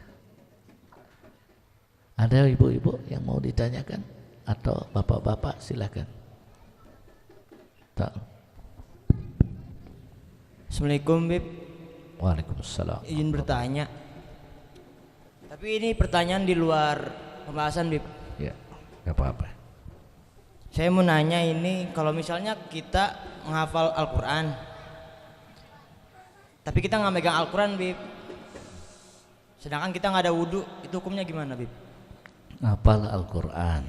Ada ibu-ibu yang mau ditanyakan atau bapak-bapak silakan. Tak. Assalamualaikum Bib. Waalaikumsalam. Izin bertanya. Tapi ini pertanyaan di luar pembahasan Bib. Ya, nggak apa-apa. Saya mau nanya ini, kalau misalnya kita menghafal Al-Quran, tapi kita nggak megang Al-Quran Bib, sedangkan kita nggak ada wudhu, itu hukumnya gimana Bib? Hafal Al-Quran,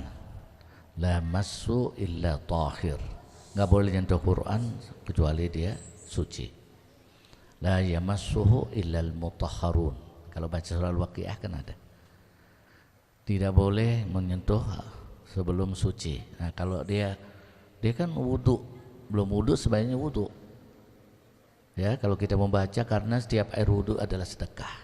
la massu illa tahir, nggak boleh nyentuh Quran kecuali dia suci. La yamassuhu illal mutahharun. Kalau baca surah Al-Waqiah kan ada, tidak boleh menyentuh sebelum suci. Nah kalau dia kan wudhu, belum wudhu sebaiknya wudhu ya kalau kita membaca, karena setiap air wudhu adalah sedekah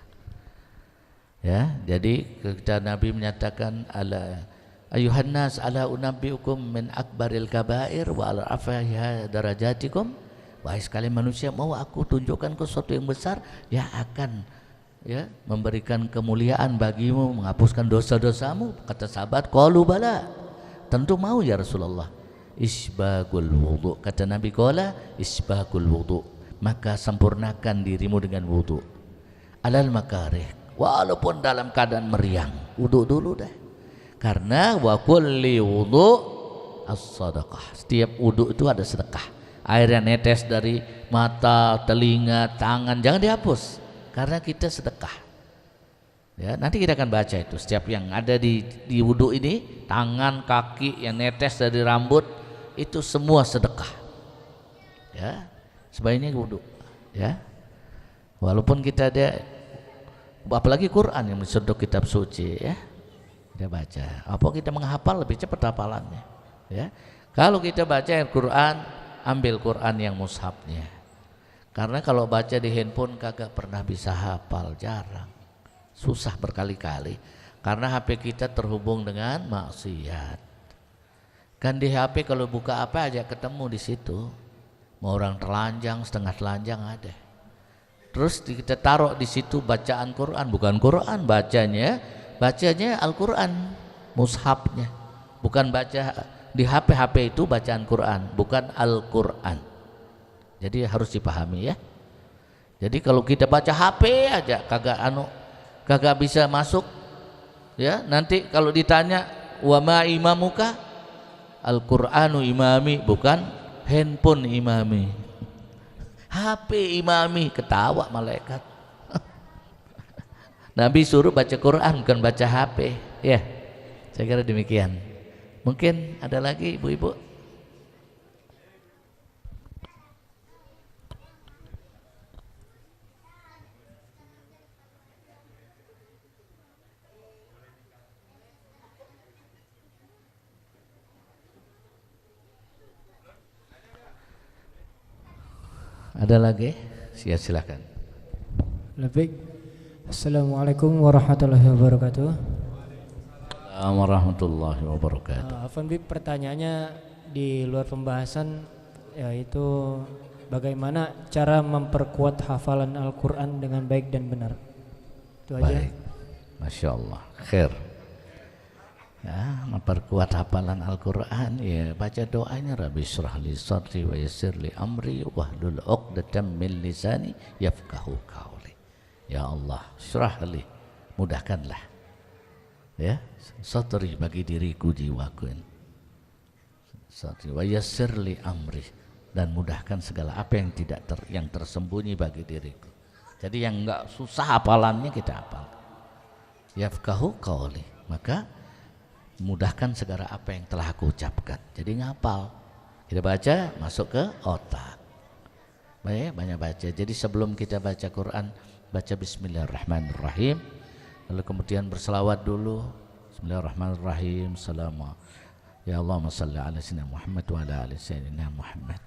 ya. Jadi kita Nabi menyatakan ala ayuhan nas ala unabbiukum min akbaril kabair wa ala afaiha darajatikum. Wahai sekalian manusia, mau aku tunjukkan ke sesuatu yang besar yang akan ya memberikan kemuliaan bagimu, menghapuskan dosa-dosamu. Kata sahabat, qalu bala, tentu mau ya Rasulullah. Isbagul wudu, kata Nabi, qala isbagul wudu, maka sempurnakan dirimu dengan wudu. Alal makarih, walaupun dalam keadaan meriang, wudu dulu dah. Karena wa kulli wudu as-sadaqah, setiap wudu itu ada sedekah. Air yang netes dari mata, telinga, tangan jangan dihapus karena kita sedekah. Ya, nanti kita akan baca itu setiap yang ada di wudu ini, tangan, kaki yang netes dari rambut itu semua sedekah. Ya, sebaiknya wudu. Ya, walaupun kita ada, apalagi Quran yang disentuh kitab suci ya, kita baca. Apa kita menghafal lebih cepat hafalannya. Ya, kalau kita baca Al-Quran, ambil Quran yang mushafnya, karena kalau baca di handphone kagak pernah bisa hafal, jarang, susah berkali-kali karena HP kita terhubung dengan maksiat. Kan di HP kalau buka apa aja ketemu di situ, mau orang telanjang, setengah telanjang ada. Terus kita taruh di situ bacaan Quran, bukan Quran bacanya Al-Quran mushafnya, bukan baca di HP itu bacaan Quran, bukan Al-Quran. Jadi harus dipahami ya. Jadi kalau kita baca HP aja kagak bisa masuk, ya. Nanti kalau ditanya wa ma imamuka, Al-Qur'anu imami, bukan handphone imami. HP imami, ketawa malaikat. Nabi suruh baca Quran bukan baca HP, ya. Saya kira demikian. Mungkin ada lagi ibu-ibu? Ada lagi? Silakan. Lebih. Assalamualaikum warahmatullahi wabarakatuh. Assalamualaikum warahmatullahi wabarakatuh. Afwan Bib, pertanyaannya di luar pembahasan, yaitu bagaimana cara memperkuat hafalan Al-Quran dengan baik dan benar. Itu aja. Baik, Masya Allah, khair. Ya, memperkuat hafalan Al-Quran, ya baca doanya, Rabbi syrah li sadri wa yassir li amri wahlul 'uqdatam min lisani yafqahu qawli. Ya Allah, syrah li, mudahkanlah, ya, sadri bagi diriku, jiwaku, sadri wa yassir li amri, dan mudahkan segala apa yang yang tersembunyi bagi diriku. Jadi yang enggak susah hafalannya kita hafal. Yafqahu qawli, maka mudahkan segala apa yang telah aku ucapkan. Jadi ngapal, kita baca masuk ke otak. Banyak baca. Jadi sebelum kita baca Quran, baca Bismillahirrahmanirrahim, lalu kemudian berselawat dulu. Bismillahirrahmanirrahim. Ya Allahumma salli ala sayyidina Muhammad wa ala ali sayyidina Muhammad.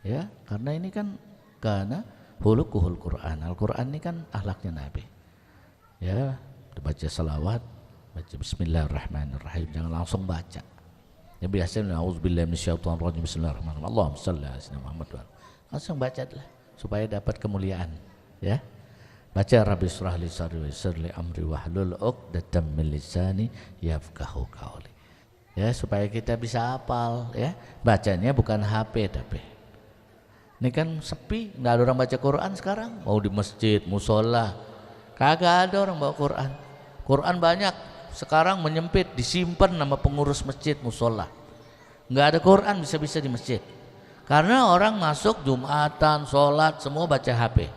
Ya, karena ini kan karena hulukuhul Quran. Al-Quran ini kan akhlaknya Nabi. Ya, baca selawat, baca Bismillahirrahmanirrahim, jangan langsung baca. Ya biasanya auzubillahi minasyaitonir rajim, bismillahirrahmanirrahim, Allahumma shalli ala sayyidina Muhammad, langsung baca lah supaya dapat kemuliaan, ya. Baca Rabbi shrah li sadri wa yassir li amri wahlul 'uqdatam min lisani yafqahu qawli. Ya, supaya kita bisa hafal, ya. Bacanya bukan HP tapi. Ini kan sepi, enggak ada orang baca Quran sekarang. Mau di masjid, musola, kagak ada orang bawa Quran. Quran banyak sekarang menyempit, disimpan nama pengurus masjid, musola. Nggak ada Quran bisa-bisa di masjid. Karena orang masuk Jumatan, sholat, semua baca HP.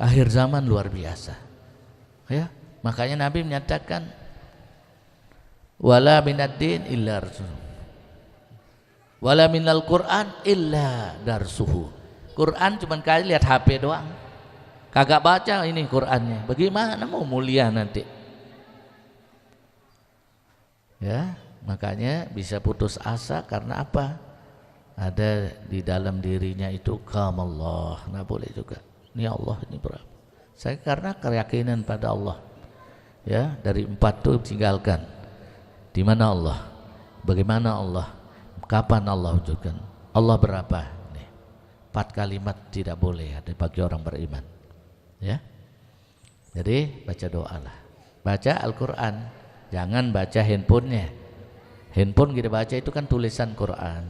Akhir zaman luar biasa. Ya, makanya Nabi menyatakan, wala minad-din illa rasul, wala minal Quran illa darsuhu. Quran cuman kali lihat HP doang, kagak baca ini Qurannya. Bagaimana mau mulia nanti? Ya, makanya bisa putus asa karena apa? Ada di dalam dirinya itu kamallah. Nggak boleh juga. Ini Allah ini berapa? Saya karena keyakinan pada Allah. Ya, dari 4 itu tinggalkan. Di mana Allah? Bagaimana Allah? Kapan Allah wujudkan? Allah berapa? Nih, 4 kalimat tidak boleh ada bagi orang beriman. Ya, jadi baca doa lah, baca Al-Quran, jangan baca handphonenya. Handphone kita baca itu kan tulisan Quran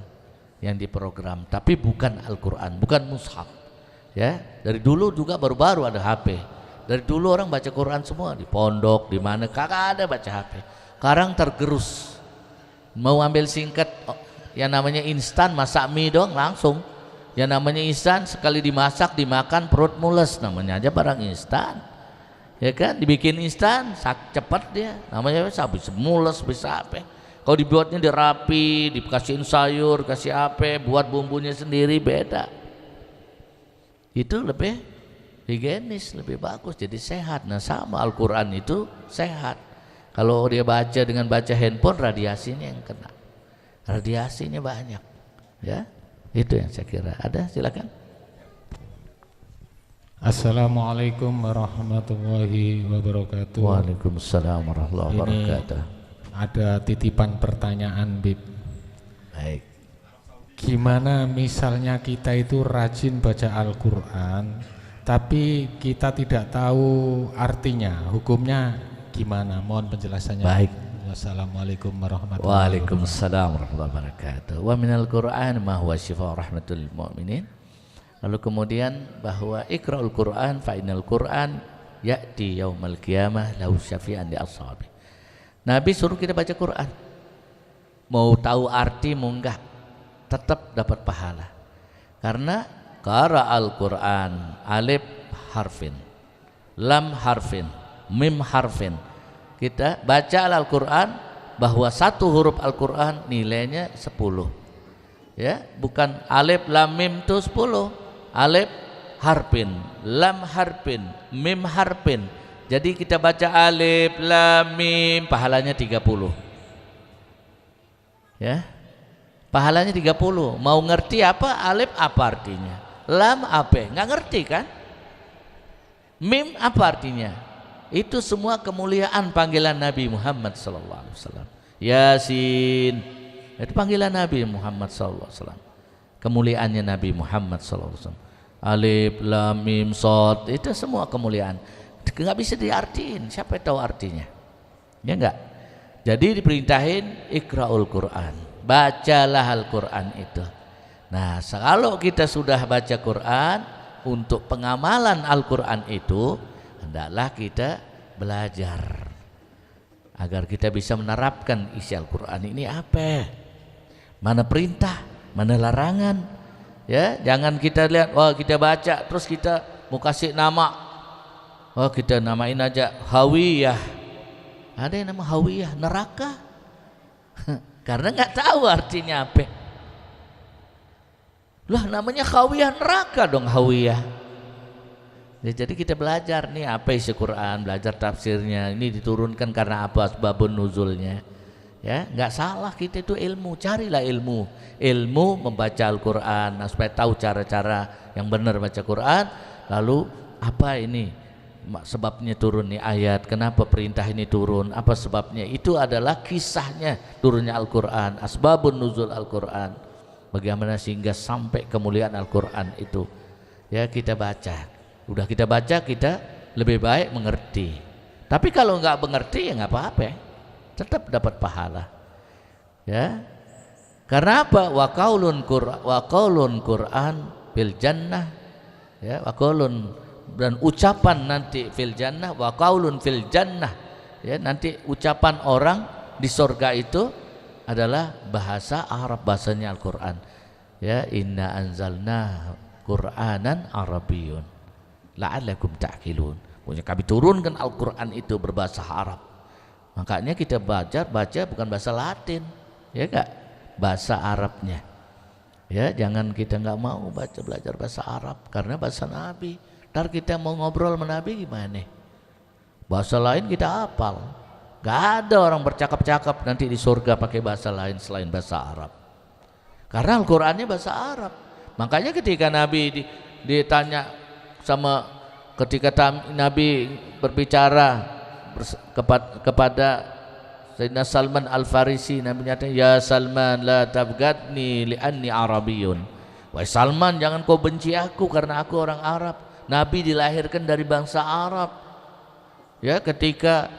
yang diprogram, tapi bukan Al-Quran, bukan mushaf. Ya, dari dulu juga baru-baru ada HP. Dari dulu orang baca Quran semua di pondok, di mana kagak ada baca HP. Sekarang tergerus, mau ambil singkat, yang namanya instan, masak mie dong langsung. Yang namanya instan sekali dimasak dimakan perut mules, namanya aja barang instan, ya kan? Dibikin instan cepat dia, namanya bisa mules, bisa apa? Kalau dibuatnya dirapi, dikasihin sayur, kasih apa, buat bumbunya sendiri beda. Itu lebih higienis, lebih bagus, jadi sehat. Nah sama Al-Quran itu sehat. Kalau dia baca dengan baca handphone, radiasinya yang kena, radiasinya banyak, ya. Itu yang saya kira. Ada, silakan. Assalamualaikum warahmatullahi wabarakatuh. Waalaikumsalam warahmatullahi wabarakatuh. Ada titipan pertanyaan, Bib. Baik. Gimana misalnya kita itu rajin baca Al-Quran, tapi kita tidak tahu artinya, hukumnya gimana? Mohon penjelasannya. Baik. Wassalamualaikum warahmatullahi wabarakatuh. Waalaikumsalam warahmatullahi wabarakatuh. Wa minal Qur'an ma huwa syifaa rahmatul mu'minin Lalu kemudian bahwa iqra'ul Qur'an fa innal Qur'an ya'ti yaumal qiyamah lahu syafi'an li ashabi. Nabi suruh kita baca Quran. Mau tahu arti mau enggak, tetap dapat pahala. Karena qara'al Qur'an, alif harfin, lam harfin, mim harfin. Kita baca Al-Qur'an, bahwa satu huruf Al-Qur'an nilainya 10. Ya, bukan alif lam mim itu 10. Alif harfin, lam harfin, mim harfin. Jadi kita baca alif lam mim pahalanya 30. Ya. Pahalanya 30. Mau ngerti apa alif apa artinya? Lam apa? Enggak ngerti kan? Mim apa artinya? Itu semua kemuliaan panggilan Nabi Muhammad sallallahu alaihi wasallam. Yasin. Itu panggilan Nabi Muhammad sallallahu alaihi wasallam. Kemuliaannya Nabi Muhammad SAW. Alif, lam, mim, shad, itu semua kemuliaan. Nggak bisa diartiin, siapa yang tahu artinya? Ya enggak? Jadi diperintahin iqra'ul Qur'an, bacalah Al-Qur'an itu. Nah, kalau kita sudah baca Qur'an, untuk pengamalan Al-Qur'an itu hendaklah kita belajar agar kita bisa menerapkan isi Al-Qur'an ini apa? Mana perintah? Mana larangan? Ya, jangan kita lihat, wah kita baca terus kita mau kasih nama, oh kita namain aja Hawiyah. Ada yang nama Hawiyah, neraka. Karena nggak tahu artinya apa. Lah namanya Hawiyah, neraka dong Hawiyah. Ya, jadi kita belajar nih apa isi Quran, belajar tafsirnya. Ini diturunkan karena apa, sebabun nuzulnya. Ya, nggak salah, kita itu ilmu, carilah ilmu membaca Al-Quran, supaya tahu cara-cara yang benar baca Quran. Lalu apa ini sebabnya turun nih ayat, kenapa perintah ini turun, apa sebabnya? Itu adalah kisahnya turunnya Al-Quran, asbabun nuzul Al-Quran, bagaimana sehingga sampai kemuliaan Al-Quran itu. Ya, kita baca, udah kita baca, kita lebih baik mengerti. Tapi kalau nggak mengerti ya nggak apa-apa, tetap dapat pahala. Ya, karena apa? Wa qaulun Qur'an fil jannah, ya, wa qaulun, dan ucapan nanti fil jannah, wa qaulun fil jannah, ya, nanti ucapan orang di surga itu adalah bahasa Arab, bahasanya Al-Qur'an. Ya, inna anzalna Qur'anan Arabiyyun la'allakum ta'qilun. Punya kami turunkan Al-Qur'an itu berbahasa Arab. Makanya kita baca bukan bahasa Latin, ya enggak, bahasa Arabnya. Ya, jangan kita nggak mau belajar bahasa Arab karena bahasa Nabi. Ntar kita mau ngobrol sama Nabi gimana? Bahasa lain kita hafal. Gak ada orang bercakap-cakap nanti di surga pakai bahasa lain selain bahasa Arab. Karena Al-Qur'annya bahasa Arab. Makanya ketika Nabi ditanya sama, ketika Nabi berbicara kepada Sayyidina Salman Al-Farisi, Nabi nyatakan, ya Salman la tabgadni li'anni Arabiyyun. Wahai Salman, jangan kau benci aku karena aku orang Arab. Nabi dilahirkan dari bangsa Arab. Ya, ketika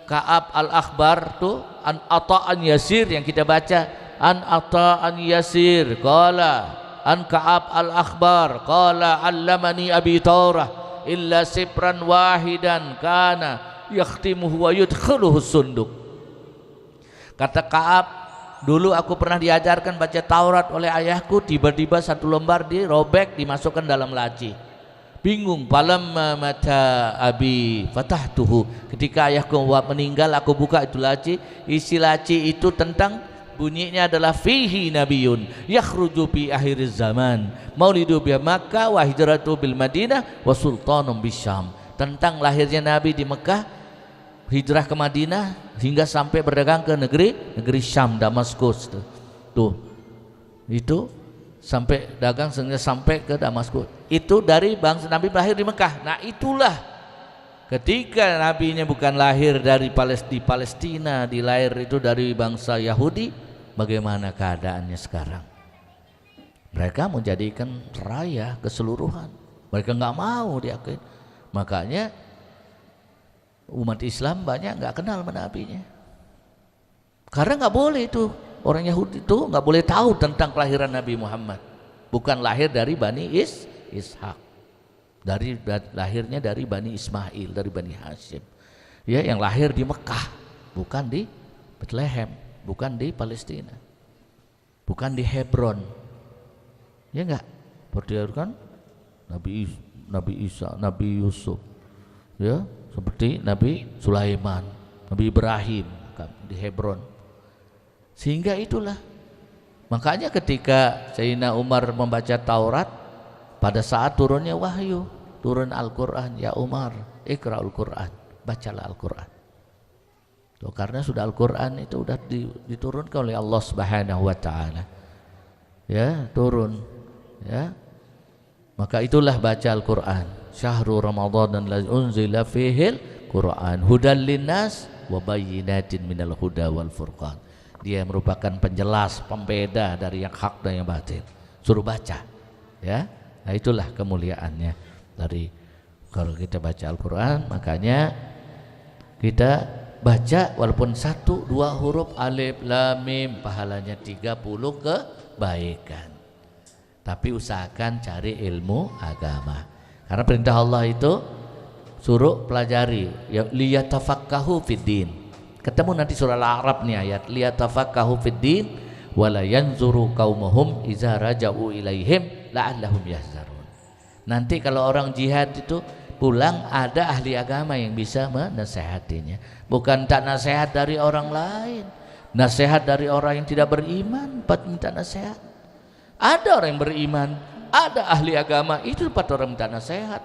Ka'ab Al-Akhbar tuh an ata'an yasir yang kita baca, an ata'an yasir qala an Ka'ab Al-Akhbar qala allamani abi Taurah illa sipran wahidan kana yakhtimuhu wa yudkhiluhu sunduk. Kata Ka'ab, dulu aku pernah diajarkan baca Taurat oleh ayahku, tiba-tiba satu lembar dirobek dimasukkan dalam laci. Bingung, falamma mata abi fatahtuhu. Ketika ayahku meninggal, aku buka itu laci. Isi laci itu tentang, bunyinya adalah fihi nabiyun yakhruju bi akhiriz zaman maulidu bi Makkah wa hijratu bil Madinah wa sultanum bisyam. Tentang lahirnya Nabi di Mekah, hijrah ke Madinah, hingga sampai berdagang ke negeri Syam, Damaskus tuh. Itu sampai dagang sehingga sampai ke Damaskus. Itu dari bangsa Nabi lahir di Mekah. Nah, itulah ketika nabinya bukan lahir dari Palestina, dilahir itu dari bangsa Yahudi, bagaimana keadaannya sekarang? Mereka menjadikan raya keseluruhan. Mereka nggak mau diakui. Makanya umat Islam banyak nggak kenal nabinya. Karena nggak boleh itu, orang Yahudi itu nggak boleh tahu tentang kelahiran Nabi Muhammad. Bukan lahir dari Bani Ishak. Lahirnya dari Bani Ismail, dari Bani Hashim. Ya, yang lahir di Mekah, bukan di Bethlehem, bukan di Palestina, bukan di Hebron. Ya enggak? Seperti kan Nabi Isa, Nabi Yusuf, ya, seperti Nabi Sulaiman, Nabi Ibrahim di Hebron. Sehingga itulah, makanya ketika Sayyidina Umar membaca Taurat, pada saat turunnya wahyu, turun Al-Quran, ya Umar, ikra'ul Quran, bacalah Al-Quran. Tuh, karena sudah Al-Quran itu sudah diturunkan oleh Allah Subhanahu wa Ta'ala, ya, turun, ya. Maka itulah baca Al-Quran. Syahrul Ramadan allazi unzila fihil Quran hudan linnas wa bayyinatin minal huda wal furqan. Dia merupakan penjelas, pembeda dari yang hak dan yang batil. Suruh baca, ya. Nah, itulah kemuliaannya dari kalau kita baca Al-Quran. Makanya kita baca walaupun 1-2 huruf alif lam mim, pahalanya 30 kebaikan. Tapi usahakan cari ilmu agama, karena perintah Allah itu suruh pelajari, ya, liyatafaqahu fiddin. Ketemu nanti surah Al-A'raf nih ayat liyatafaqahu fiddin wala yanzuru qaumahum iza raja'u ilaihim la'allahum yahzarun. Nanti kalau orang jihad itu pulang, ada ahli agama yang bisa menasehatinya. Bukan tak nasihat dari orang lain, nasihat dari orang yang tidak beriman, tempat minta nasihat. Ada orang yang beriman, ada ahli agama, itu tempat orang minta nasihat.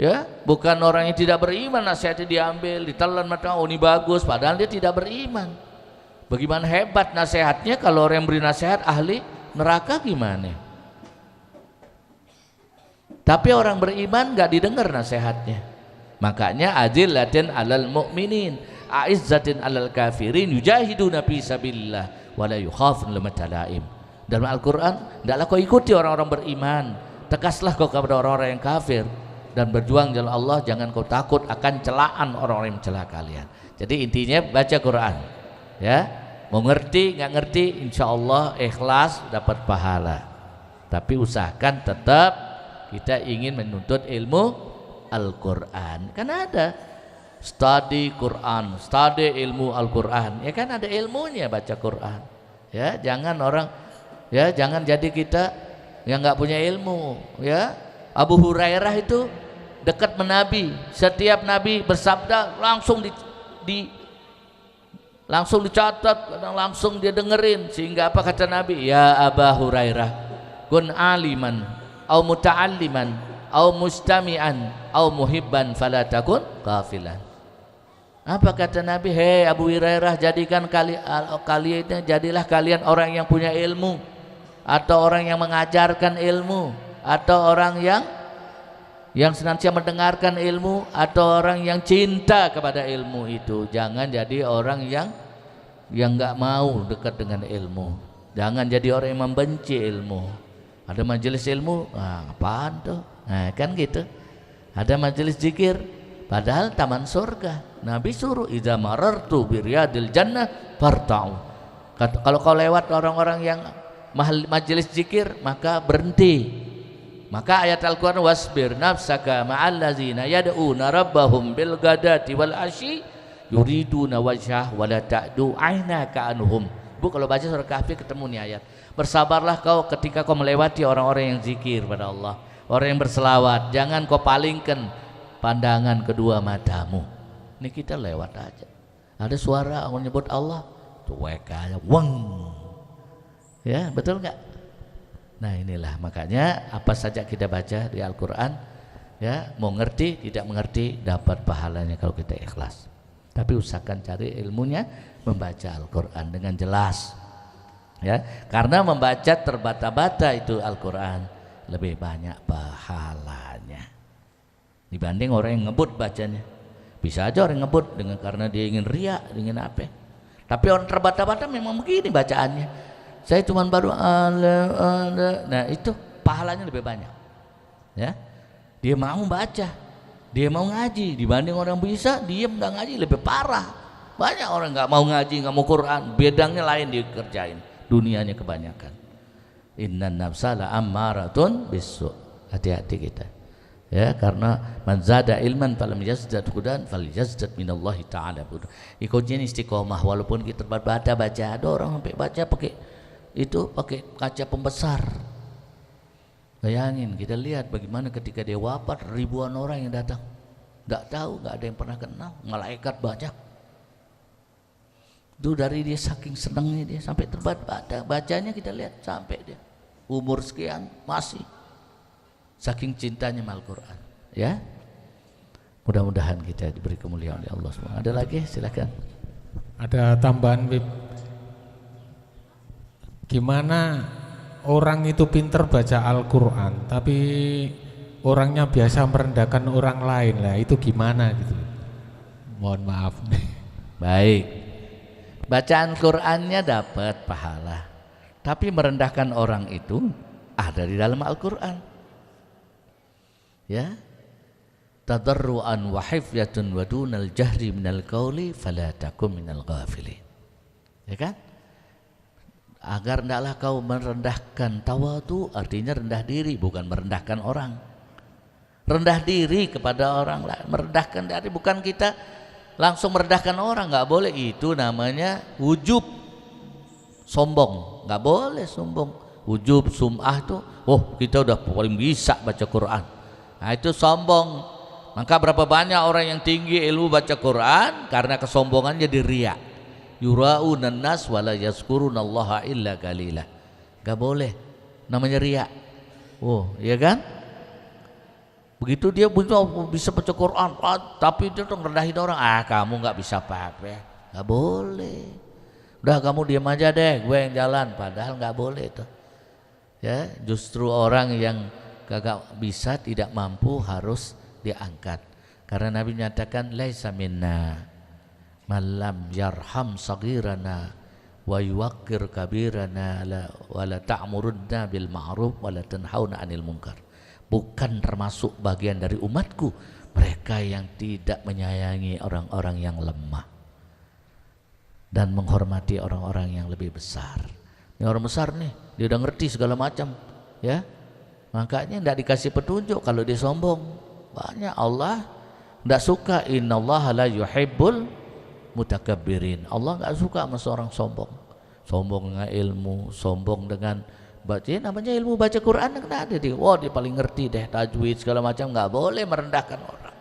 Ya, bukan orang yang tidak beriman nasihatnya diambil, ditelan mata, oh ini bagus, padahal dia tidak beriman. Bagaimana hebat nasihatnya kalau orang yang beri nasihat ahli neraka gimana? Tapi orang beriman nggak didengar nasihatnya. Makanya azillatin alal mu'minin, aizzatin alal kafirin, yujahiduna fi sabilillah wa la yukhafun lawmata laim. Dalam Al-Quran, tidaklah kau ikuti orang-orang beriman, tekaslah kau kepada orang-orang yang kafir, dan berjuang jalan Allah, jangan kau takut akan celaan orang-orang yang mencela kalian. Jadi intinya baca Quran, ya. Mau ngerti nggak ngerti, insya Allah ikhlas dapat pahala. Tapi usahakan tetap kita ingin menuntut ilmu Al-Quran. Kan ada study Quran, study ilmu Al-Quran, ya kan ada ilmunya baca Quran. Ya, jangan orang, ya, jangan jadi kita yang nggak punya ilmu. Ya, Abu Hurairah itu dekat menabi, setiap Nabi bersabda langsung langsung dicatat, kadang langsung dia dengerin. Sehingga apa kata Nabi? Ya Abu Hurairah, kun aliman au muta'alliman au mustami'an au muhibban fala takun qafilan. Apa kata Nabi? Hei Abu Hurairah, jadilah kalian orang yang punya ilmu, atau orang yang mengajarkan ilmu, atau orang yang senantiasa mendengarkan ilmu, atau orang yang cinta kepada ilmu itu. Jangan jadi orang yang nggak mau dekat dengan ilmu. Jangan jadi orang yang membenci ilmu. Ada majelis ilmu, apaan tuh? Nah, kan gitu. Ada majelis zikir, padahal taman surga. Nabi suruh idza marartu bi riyadil jannah farta'u. Kalau kau lewat orang-orang yang majelis zikir, maka berhenti. Maka ayat Al-Quran, wasbir nafsaka ma'al ladzina yad'una rabbahum bil ghadati wal asyi yuriduna wajhah wa la ta'du 'ainaka anhum. Bu, kalau baca surah Kahfi ketemu nih ayat. Bersabarlah kau ketika kau melewati orang-orang yang zikir pada Allah, orang yang berselawat, jangan kau palingkan pandangan kedua matamu. Ini kita lewat aja, ada suara orang nyebut Allah, cuek aja, weng. Ya, betul nggak? Nah, inilah makanya apa saja kita baca di Al-Quran, ya, mau ngerti tidak mengerti dapat pahalanya kalau kita ikhlas. Tapi usahakan cari ilmunya, membaca Al-Quran dengan jelas, ya, karena membaca terbata-bata itu Al-Quran lebih banyak pahalanya dibanding orang yang ngebut bacanya. Bisa aja orang ngebut dengan karena dia ingin riya, ingin apa. Tapi orang terbata-bata memang begini bacaannya. Saya cuma baru nah itu pahalanya lebih banyak. Ya, dia mau baca, dia mau ngaji, dibanding orang bisa diem nggak ngaji lebih parah. Banyak orang nggak mau ngaji, nggak mau Quran, bedangnya lain dikerjain, dunianya kebanyakan. Innan nafsa la ammaratun bisu. hati-hati kita. Ya, karena man zada ilman falam yazdad hudan falyazdad minallahi ta'ala. Ikutnya istiqomah walaupun kita baca, ada orang sampai baca pakai kaca pembesar. Bayangin, kita lihat bagaimana ketika dia wafat ribuan orang yang datang. Enggak tahu, enggak ada yang pernah kenal, malaikat banyak. Itu dari dia saking senangnya dia sampai bacanya kita lihat sampai dia umur sekian masih saking cintanya sama Al-Quran. Ya, mudah-mudahan kita diberi kemuliaan oleh Allah SWT. Ada lagi? Silakan. Ada tambahan, Bib. Gimana orang itu pinter baca Al-Quran tapi orangnya biasa merendahkan orang lain lah, itu gimana gitu? Mohon maaf. Baik, bacaan Qurannya dapat pahala, tapi merendahkan orang itu ada di dalam Al-Quran. Ya, tadarruan wa hifyatun wa dunal jahri minal qawli fala takum minal ghafilin. Ya kan? Agar hendaklah kau merendahkan. Tawadu artinya rendah diri, bukan merendahkan orang. Rendah diri kepada orang lain, merendahkan diri, bukan kita langsung merendahkan orang, nggak boleh. Itu namanya wujub, sombong, nggak boleh sombong. Wujub, sum'ah tuh, oh kita udah paling bisa baca Quran. Nah itu sombong. Maka berapa banyak orang yang tinggi ilmu baca Quran karena kesombongannya jadi riya. Yura'unan nas wala yazkurunallaha illa qalila. Enggak boleh. Namanya riya. Oh, iya kan? Begitu dia bisa baca Quran, tapi dia tuh ngerendahin orang. Ah, kamu enggak bisa apa-apa. Enggak boleh. Udah kamu diam aja deh, gue yang jalan. Padahal enggak boleh itu. Ya, justru orang yang kagak bisa, tidak mampu harus diangkat. Karena Nabi menyatakan laisa minna malam yarham sagirana wa yuwaqqir kabirana wa la ta'murunna bil ma'ruf wa la tanhauna 'anil munkar. Bukan termasuk bagian dari umatku mereka yang tidak menyayangi orang-orang yang lemah dan menghormati orang-orang yang lebih besar. Ini orang besar nih, dia udah ngerti segala macam, ya. Makanya tidak dikasih petunjuk kalau dia sombong. Banyak Allah tidak suka. Innallaha la yuhibbul mutakabbirin. Allah nggak suka sama seorang sombong. Sombong dengan ilmu, sombong dengan baca, namanya ilmu baca Quran kan ada dia. Wah, dia paling ngerti deh tajwid segala macam. Nggak boleh merendahkan orang.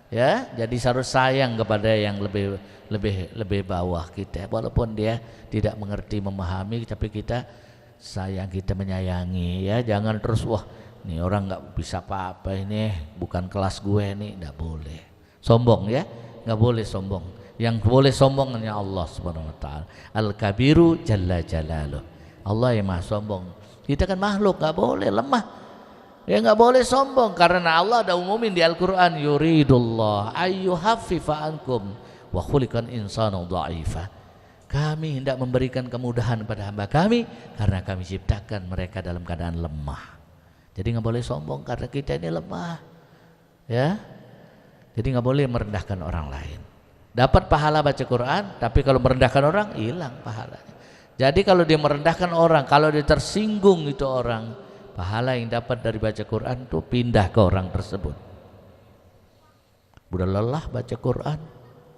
Ya, jadi harus sayang kepada yang lebih bawah kita. Walaupun dia tidak mengerti, memahami, tapi kita sayang, kita menyayangi, ya. Jangan terus wah nih orang nggak bisa apa-apa, ini bukan kelas gue nih, nggak boleh sombong, ya. Nggak boleh sombong. Yang boleh sombong hanya Allah Subhanahu wa taala. Al-Kabiru jalla jalaluh. Allah yang maha sombong. Kita kan makhluk, nggak boleh lemah. Ya nggak boleh sombong karena Allah ada umumin di Al-Qur'an, yuridullah ayyuhaffifa ankum wa khuliqal insanu dha'ifa. Kami hendak memberikan kemudahan kepada hamba kami karena kami ciptakan mereka dalam keadaan lemah. Jadi nggak boleh sombong karena kita ini lemah, ya. Jadi nggak boleh merendahkan orang lain. Dapat pahala baca Quran, tapi kalau merendahkan orang hilang pahalanya. Jadi kalau dia merendahkan orang, kalau dia tersinggung itu orang, pahala yang dapat dari baca Quran itu pindah ke orang tersebut. Udah lelah baca Quran,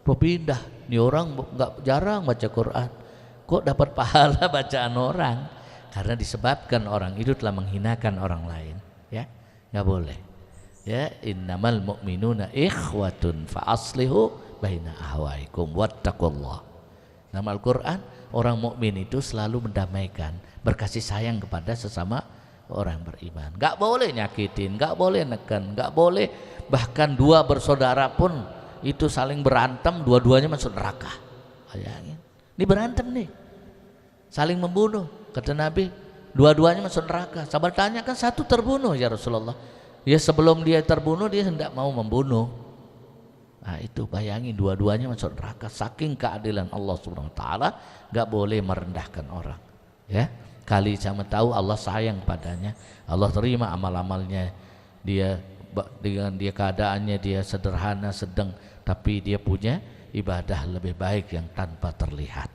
kok pindah. Ini orang nggak jarang baca Quran, kok dapat pahala bacaan orang? Karena disebabkan orang itu telah menghinakan orang lain, ya. Nggak boleh, ya. Innamal mu'minuna ikhwatun fa aslihu baina ahwaikum wattaqullah. Nama Al-Quran, orang mukmin itu selalu mendamaikan, berkasih sayang kepada sesama orang beriman. Nggak boleh nyakitin, nggak boleh neken, nggak boleh bahkan dua bersaudara pun itu saling berantem, dua-duanya masuk neraka. Bayangin, ini berantem nih, saling membunuh. Kata Nabi, dua-duanya masuk neraka. Sahabat tanya, kan satu terbunuh ya Rasulullah. Ya sebelum dia terbunuh dia hendak mau membunuh. Nah itu bayangin, dua-duanya masuk neraka. Saking keadilan Allah Subhanahu wa taala, enggak boleh merendahkan orang. Ya, kali sama tahu Allah sayang padanya, Allah terima amal-amalnya. Dia dengan dia keadaannya dia sederhana, sedang, tapi dia punya ibadah lebih baik yang tanpa terlihat.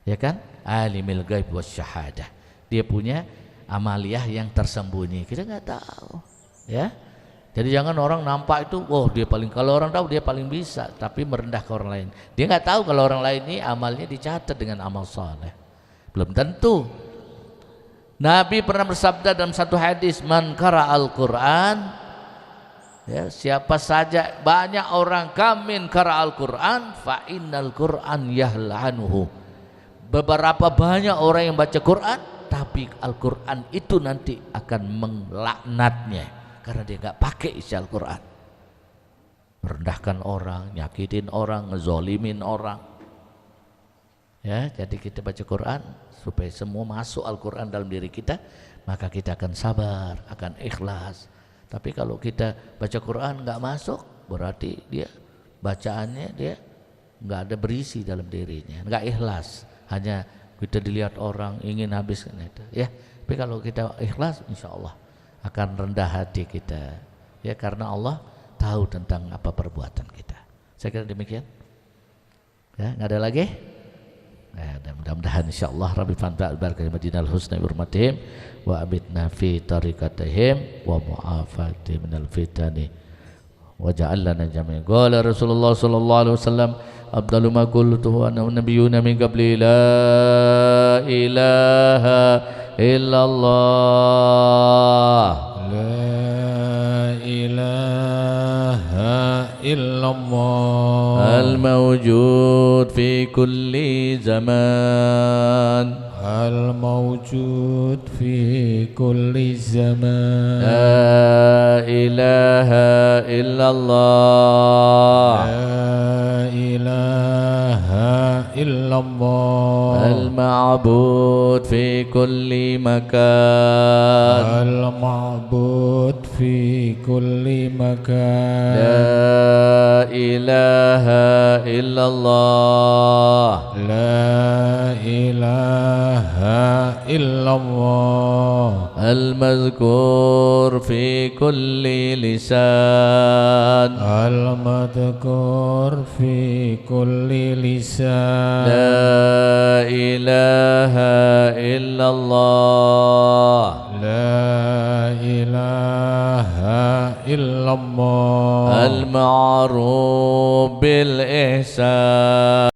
Ya kan? Alimil ghaib was syahadah. Dia punya amaliyah yang tersembunyi, kita nggak tahu. Ya. Jadi jangan orang nampak itu, oh dia paling, kalau orang tahu dia paling bisa, tapi merendahkan orang lain. Dia nggak tahu kalau orang lain ini amalnya dicatat dengan amal saleh. Belum tentu. Nabi pernah bersabda dalam satu hadis, man qara'al Qur'an, ya, siapa saja, banyak orang kamin qara'al Qur'an fa innal Qur'an yahlanuhu. Beberapa banyak orang yang baca Quran, tapi Al-Quran itu nanti akan melaknatnya karena dia nggak pakai isi Al-Quran. Merendahkan orang, nyakitin orang, ngezolimin orang. Ya, jadi kita baca Quran supaya semua masuk Al-Quran dalam diri kita, maka kita akan sabar, akan ikhlas. Tapi kalau kita baca Quran nggak masuk, berarti dia bacaannya dia nggak ada berisi dalam dirinya, nggak ikhlas. Hanya kita dilihat orang ingin habiskan itu. Ya, tapi kalau kita ikhlas, insya Allah akan rendah hati kita, ya, karena Allah tahu tentang apa perbuatan kita. Saya kira demikian. Ya, nggak ada lagi. Nah, mudah-mudahan insyaallah Rabbi fa'al barakah Madinal husna bi hurmatihim wa abidna fi tariqatihim wa mu'afati minal fitani wa ja'alna jami'an. Qala Rasulullah sallallahu alaihi wasallam, afdalu ma qultu ana nabiyyuna min qabli la ilaha illallah, la ilaha illallah, al-mawjud fi kulli zaman, al-mawjud fi kulli zaman, la ilaha illallah, la ilaha illallah, al-ma'bud fi kulli makan, al-ma'bud fi kulli makan, la ilaha illallah, la ilaha illallah, al-mazkur fi kulli lisan, al-madhkur fi kulli lisan, la ilaha illallah, la ilaha illallah, al-ma'ruf bil ihsan.